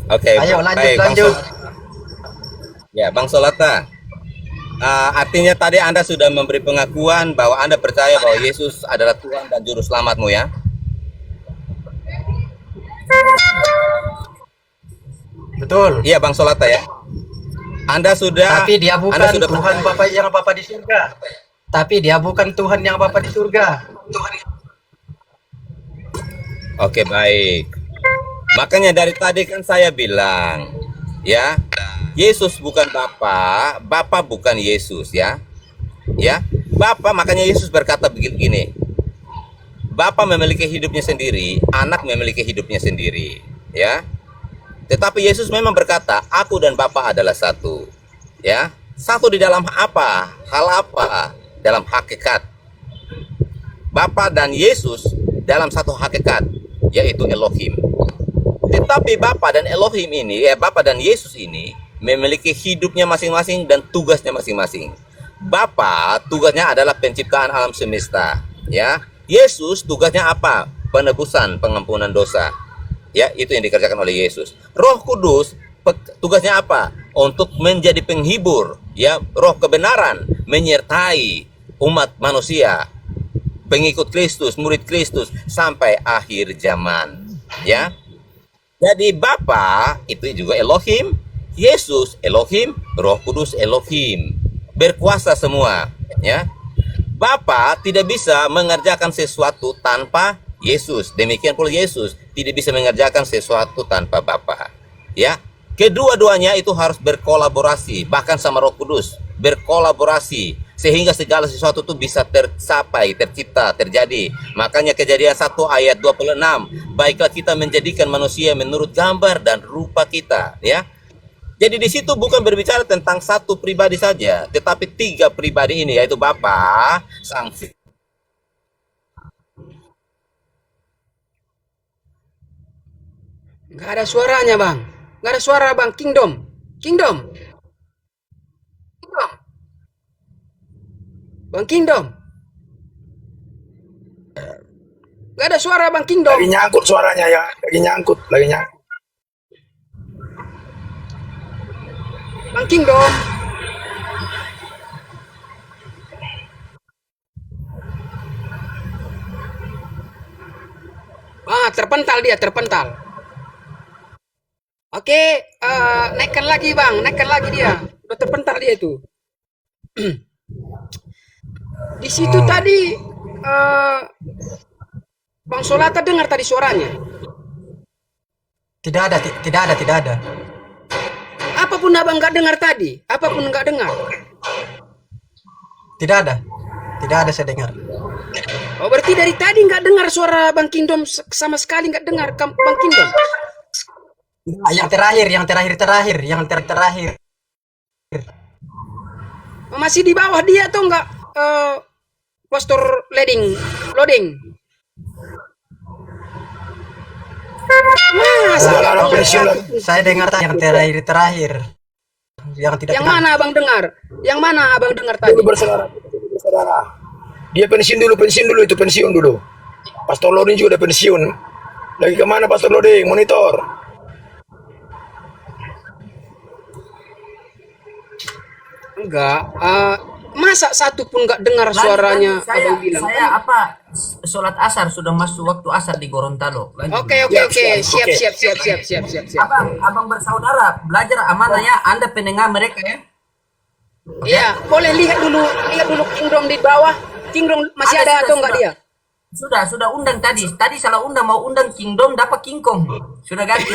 Oke, Ayo baik, Bang lanjut. Solata. Ya, Bang Solata. Artinya tadi Anda sudah memberi pengakuan bahwa Anda percaya bahwa Yesus adalah Tuhan dan Juru Selamatmu ya? Betul. Iya, Bang Solata ya. Anda sudah. Tapi dia bukan Anda sudah Tuhan Bapa yang Bapa di surga. Tapi dia bukan Tuhan yang Bapa di surga. Oke, baik. Makanya dari tadi kan saya bilang, ya, Yesus bukan Bapa, Bapa bukan Yesus ya. Ya, Bapa, makanya Yesus berkata begini, Bapa memiliki hidupnya sendiri, anak memiliki hidupnya sendiri, ya. Tetapi Yesus memang berkata, aku dan Bapa adalah satu. Ya, satu di dalam apa? Hal apa? Dalam hakikat, Bapa dan Yesus dalam satu hakikat, yaitu Elohim. Tetapi Bapa dan Elohim ini, Bapa dan Yesus ini memiliki hidupnya masing-masing dan tugasnya masing-masing. Bapa tugasnya adalah penciptaan alam semesta, ya. Yesus tugasnya apa? Penebusan, pengampunan dosa. Ya, itu yang dikerjakan oleh Yesus. Roh Kudus tugasnya apa? Untuk menjadi penghibur, ya, roh kebenaran menyertai umat manusia, pengikut Kristus, murid Kristus sampai akhir zaman, ya. Jadi Bapa itu juga Elohim, Yesus Elohim, Roh Kudus Elohim, berkuasa semua, ya. Bapa tidak bisa mengerjakan sesuatu tanpa Yesus. Demikian pula Yesus tidak bisa mengerjakan sesuatu tanpa Bapa, ya. Kedua-duanya itu harus berkolaborasi, bahkan sama Roh Kudus berkolaborasi sehingga segala sesuatu itu bisa tercapai, tercipta, terjadi. Makanya Kejadian 1 ayat 26, baiklah kita menjadikan manusia menurut gambar dan rupa kita, ya. Jadi di situ bukan berbicara tentang satu pribadi saja, tetapi tiga pribadi ini, yaitu Bapa, Sang Fitrah. Nggak ada suaranya, Bang. Nggak ada suara, Bang. Kingdom. Kingdom. Kingdom. Bang Kingdom. Nggak ada suara, Bang Kingdom. Lagi nyangkut suaranya ya, lagi nyangkut. Bang Kingdom. Terpental dia, terpental. Oke, naikkan lagi, Bang. Naikkan lagi dia. Udah terpental dia itu. Di situ tadi Bang Solata dengar tadi suaranya. Tidak ada. Apapun abang nggak dengar tadi, apapun nggak dengar. Tidak ada saya dengar. Oh, berarti dari tadi nggak dengar suara Bang Kingdom sama sekali nggak dengar Bang Kingdom. Yang terakhir. Masih di bawah dia atau enggak? Postur loading. Saya dengar yang terakhir. Yang tidak. Yang mana abang dengar? Yang mana abang dengar tadi? Bersaudara. Dia pensiun dulu. Pastor Loding juga udah pensiun. Lagi kemana Pastor Loding? Monitor. Enggak. Masa satu pun nggak dengar suaranya abang bilang? Saya sholat asar sudah masuk waktu asar di Gorontalo. Oke. Siap. Abang bersaudara belajar amanah ya. Anda pendengar mereka ya. Iya, boleh lihat dulu Kingdom di bawah. Kingdom masih ada atau enggak dia? Sudah undang tadi. Tadi salah undang, mau undang Kingdom dapat Kingkong. Sudah ganti.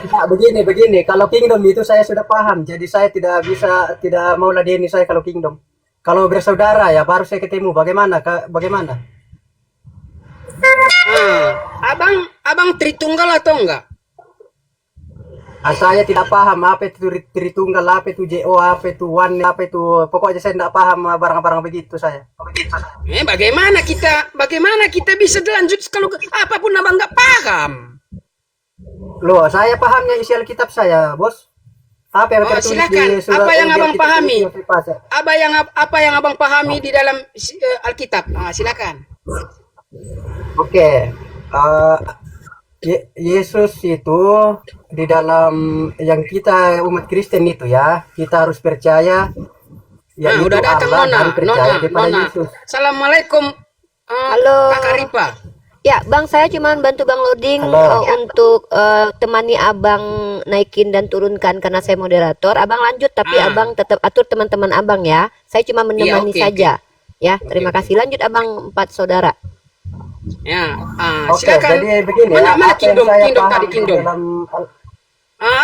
Nah, begini. Kalau Kingdom itu saya sudah paham. Jadi saya tidak mau ladeni saya kalau Kingdom. Kalau bersaudara ya baru saya ketemu. Bagaimana? Abang Tritunggal atau enggak? Saya tidak paham apa itu Tritunggal, apa itu JO, apa itu One, apa itu. Pokoknya saya tidak paham barang-barang begitu saya. Bagaimana kita bisa lanjut kalau apapun abang nggak paham? Loh, saya pahamnya isi Alkitab saya, Bos. Apa yang tertulis silakan. di surat Apa yang abang pahami? Apa yang abang pahami di dalam Alkitab? Silakan. Oke. Yesus itu di dalam yang kita umat Kristen itu ya, kita harus percaya. Ya, udah datang Nona. Yesus. Assalamualaikum. Halo. Kakak Ripa. Ya, Bang, saya cuma bantu Bang loading untuk temani Abang naikin dan turunkan karena saya moderator. Abang lanjut tapi Abang tetap atur teman-teman Abang ya. Saya cuma menemani saja. Ya, terima kasih. Lanjut Abang 4 saudara. Ya, Oke, silakan. jadi begini Mana Kingdom tadi.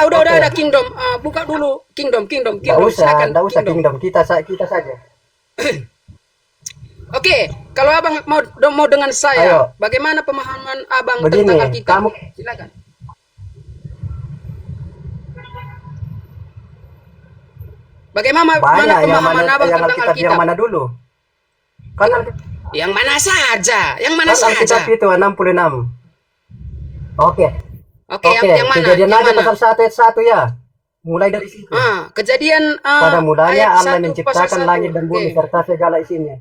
Udah ada Kingdom. Buka dulu Kingdom. Tidak usah Kingdom. Kita saja. Oke, kalau abang mau dengan saya, Ayo. bagaimana pemahaman abang Begini, tentang Alkitab? kamu- Silakan. Bagaimana Banyak yang pemahaman mana abang yang tentang Alkitab yang Alkitab? mana dulu? Kan Yang mana saja? Yang mana kan Alkitab saja? itu 66. Oke. Oke, Oke, yang mana? kejadian Yang aja mana? pasal 1 ayat 1 ya. Mulai dari situ. Kejadian Pada mulanya ayat Allah 1 pasal menciptakan 1. langit dan Oke. bumi serta segala isinya.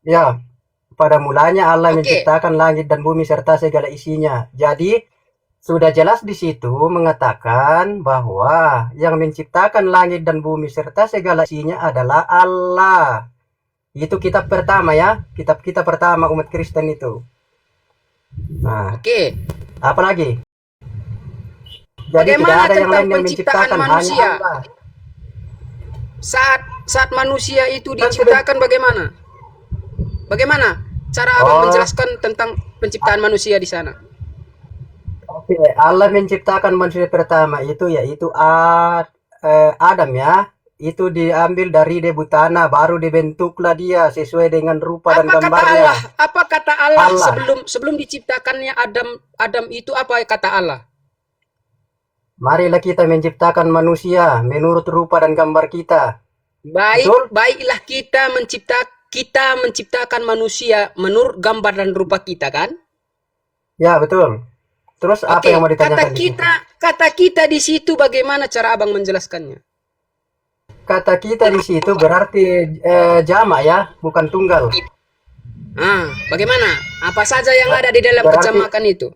Ya, pada mulanya Allah Oke. menciptakan langit dan bumi serta segala isinya. Jadi sudah jelas di situ mengatakan bahwa yang menciptakan langit dan bumi serta segala isinya adalah Allah. Itu kitab pertama ya, kitab kita pertama umat Kristen itu. Nah, Oke. apa lagi? Jadi tidak Bagaimana ada yang tentang lain yang penciptaan menciptakan, manusia? hanya Allah. Saat manusia itu Kan diciptakan bagaimana? Bagaimana cara Abang Oh. menjelaskan tentang penciptaan manusia di sana? Oke, Allah menciptakan manusia pertama itu yaitu Adam ya. Itu diambil dari debu tanah, baru dibentuklah dia sesuai dengan rupa dan Apa kata gambarnya. Allah? Apa kata Allah, Allah. sebelum diciptakannya Adam itu apa kata Allah? Marilah kita menciptakan manusia menurut rupa dan gambar kita. Betul? Baiklah kita menciptakan manusia menurut gambar dan rupa kita kan? Ya, betul. Terus apa Oke, yang mau ditanyakan di situ? kata kita di situ bagaimana cara Abang menjelaskannya? Kata kita di situ berarti jamak ya, bukan tunggal. Bagaimana? Apa saja yang ada di dalam Berarti- kejamakan itu?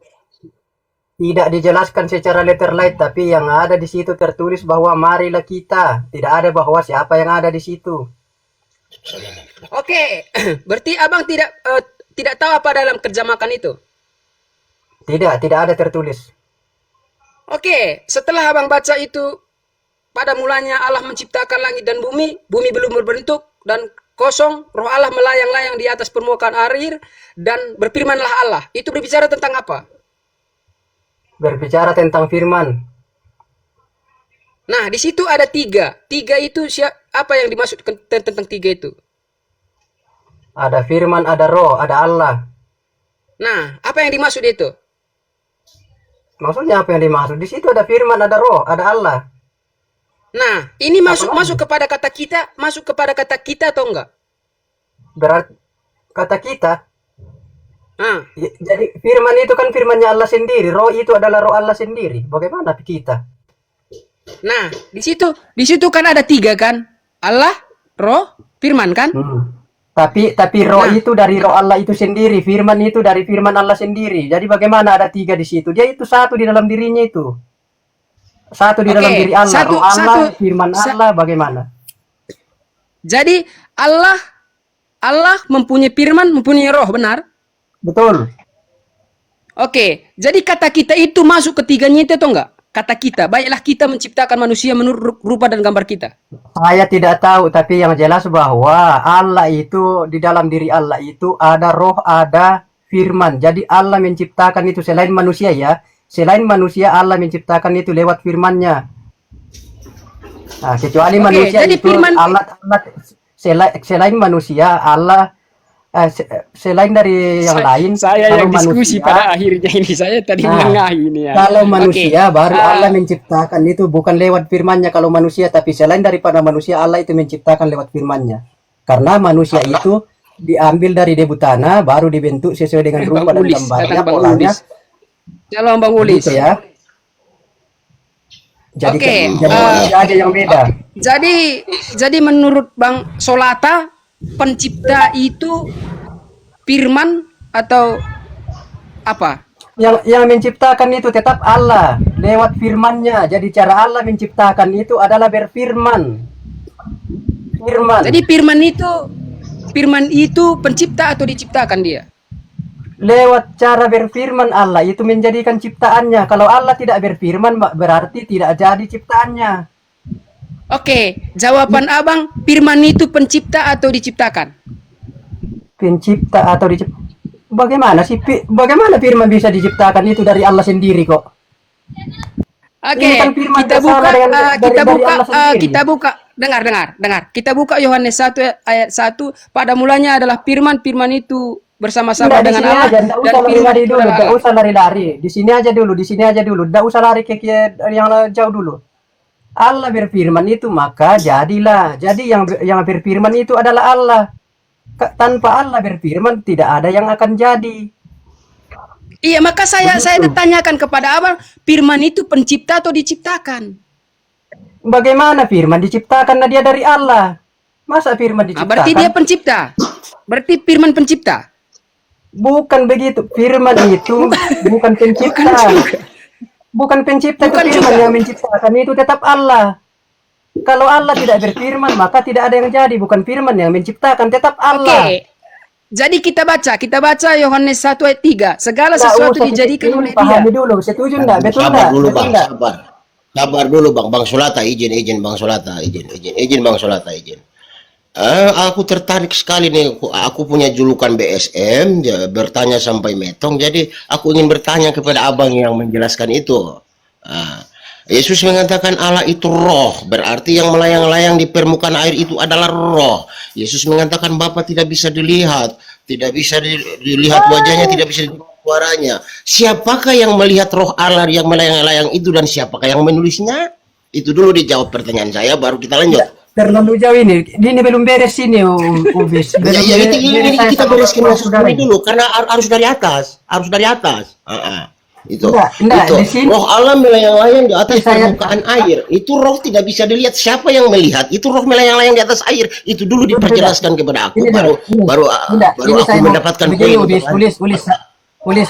Tidak dijelaskan secara letter light, tapi yang ada di situ tertulis bahwa marilah kita. Tidak ada bahwa siapa yang ada di situ. Oke, berarti Abang tidak tahu apa dalam kejamakan itu? Tidak ada tertulis. Oke, setelah Abang baca itu, pada mulanya Allah menciptakan langit dan bumi belum berbentuk dan kosong, roh Allah melayang-layang di atas permukaan air, dan berfirmanlah Allah. Itu berbicara tentang apa? Berbicara tentang firman. Nah, di situ ada tiga. Tiga itu apa yang dimaksudkan tentang tiga itu? Ada firman, ada roh, ada Allah. Nah, apa yang dimaksud itu? Maksudnya apa yang dimaksud? Di situ ada firman, ada roh, ada Allah. Nah, ini masuk lagi? masuk kepada kata kita atau enggak? Berarti kata kita. Nah, Jadi firman itu kan firmannya Allah sendiri. Roh itu adalah roh Allah sendiri. Bagaimana kita? nah, di situ kan ada tiga kan? Allah, roh, firman kan? Tapi roh Nah. itu dari roh Allah itu sendiri. Firman itu dari firman Allah sendiri. Jadi bagaimana ada tiga di situ? Dia itu satu di dalam dirinya itu. Satu di Oke, dalam diri Allah. satu- roh Allah, satu- firman Allah bagaimana? Jadi Allah mempunyai firman, mempunyai roh, benar? Betul. Oke, jadi kata kita itu masuk ketiganya itu atau enggak? Kata kita, baiklah kita menciptakan manusia menurut rupa dan gambar kita. Saya tidak tahu, tapi yang jelas bahwa Allah itu di dalam diri Allah itu ada roh, ada firman. Jadi Allah menciptakan itu selain manusia ya. Selain manusia Allah menciptakan itu lewat firman-Nya. Nah, kecuali Oke, manusia jadi itu selain manusia Allah selain dari yang lain kalau manusia, akhirnya ini saya tadi Nah, ini ya. kalau manusia baru Ah. Allah menciptakan itu bukan lewat firman-Nya kalau manusia, tapi selain daripada manusia Allah itu menciptakan lewat firman-Nya. Karena manusia itu diambil dari debu tanah baru dibentuk sesuai dengan rupa dan gambarnya polanya. Shalom Bang Ulis. Gitu ya. Jadi Oke, manusia aja yang beda. Jadi menurut Bang Solata, pencipta itu firman atau apa? Yang menciptakan itu tetap Allah lewat firman-Nya. Jadi cara Allah menciptakan itu adalah berfirman. Firman. Jadi firman itu pencipta atau diciptakan dia? Lewat cara berfirman Allah itu menjadikan ciptaannya. Kalau Allah tidak berfirman berarti tidak jadi ciptaannya. Oke, jawaban Abang, firman itu pencipta atau diciptakan? Pencipta atau bagaimana sih? Bagaimana firman bisa diciptakan itu dari Allah sendiri kok? Oke, Ini kan firman kita bersama buka, dengan- dari Allah sendiri. kita buka, dengar. Kita buka Yohanes 1 ayat 1. Pada mulanya adalah firman itu bersama-sama Tidak, di dengan sini Allah aja, tidak usah firman lari-lari itu dulu, adalah tidak Allah. usah lari-lari. Di sini aja dulu, tidak usah lari ke yang jauh dulu. Allah berfirman itu maka jadilah. Jadi yang berfirman itu adalah Allah. Tanpa Allah berfirman tidak ada yang akan jadi. Iya, maka saya tanyakan kepada abang, firman itu pencipta atau diciptakan? Bagaimana firman diciptakan? Nah, dia dari Allah. Masa firman Ah, diciptakan? berarti dia pencipta. Berarti firman pencipta. Bukan begitu. Firman itu bukan pencipta. Bukan pencipta, Bukan itu firman juga. yang menciptakan itu tetap Allah. Kalau Allah tidak berfirman, maka tidak ada yang jadi. Bukan firman yang menciptakan, tetap Oke. Allah. Jadi kita baca Yohanes 1 ayat 3. Segala Nggak sesuatu usah dijadikan ini, oleh Dia. pahami dulu. Setuju enggak? Betul Sabar enggak? dulu Betul bang, enggak? sabar dulu bang Solata, izin bang Solata, izin bang Solata, izin. Aku tertarik sekali nih, aku punya julukan BSM, bertanya sampai metong, jadi aku ingin bertanya kepada abang yang menjelaskan itu. Yesus mengatakan Allah itu roh, berarti yang melayang-layang di permukaan air itu adalah roh. Yesus mengatakan Bapa tidak bisa dilihat, tidak bisa dilihat wajahnya, tidak bisa didengar suaranya. Siapakah yang melihat roh Allah yang melayang-layang itu dan siapakah yang menulisnya? Itu dulu dijawab pertanyaan saya, baru kita lanjut. Terlalu jauh ini. Ini belum beres ini, Ubis. Ya, ini saya kita sama bereskan saudara ini dulu karena harus dari atas, Itu. Enggak, Itu. di sini- Roh Allah melayang-layang di atas Saya- permukaan air. Itu roh tidak bisa dilihat. Siapa yang melihat? Itu roh melayang-layang di atas air. Itu dulu diperjelaskan kepada aku. Ini Baru Enggak, baru ini aku saya mau- mendapatkan begini, poin. Ulis,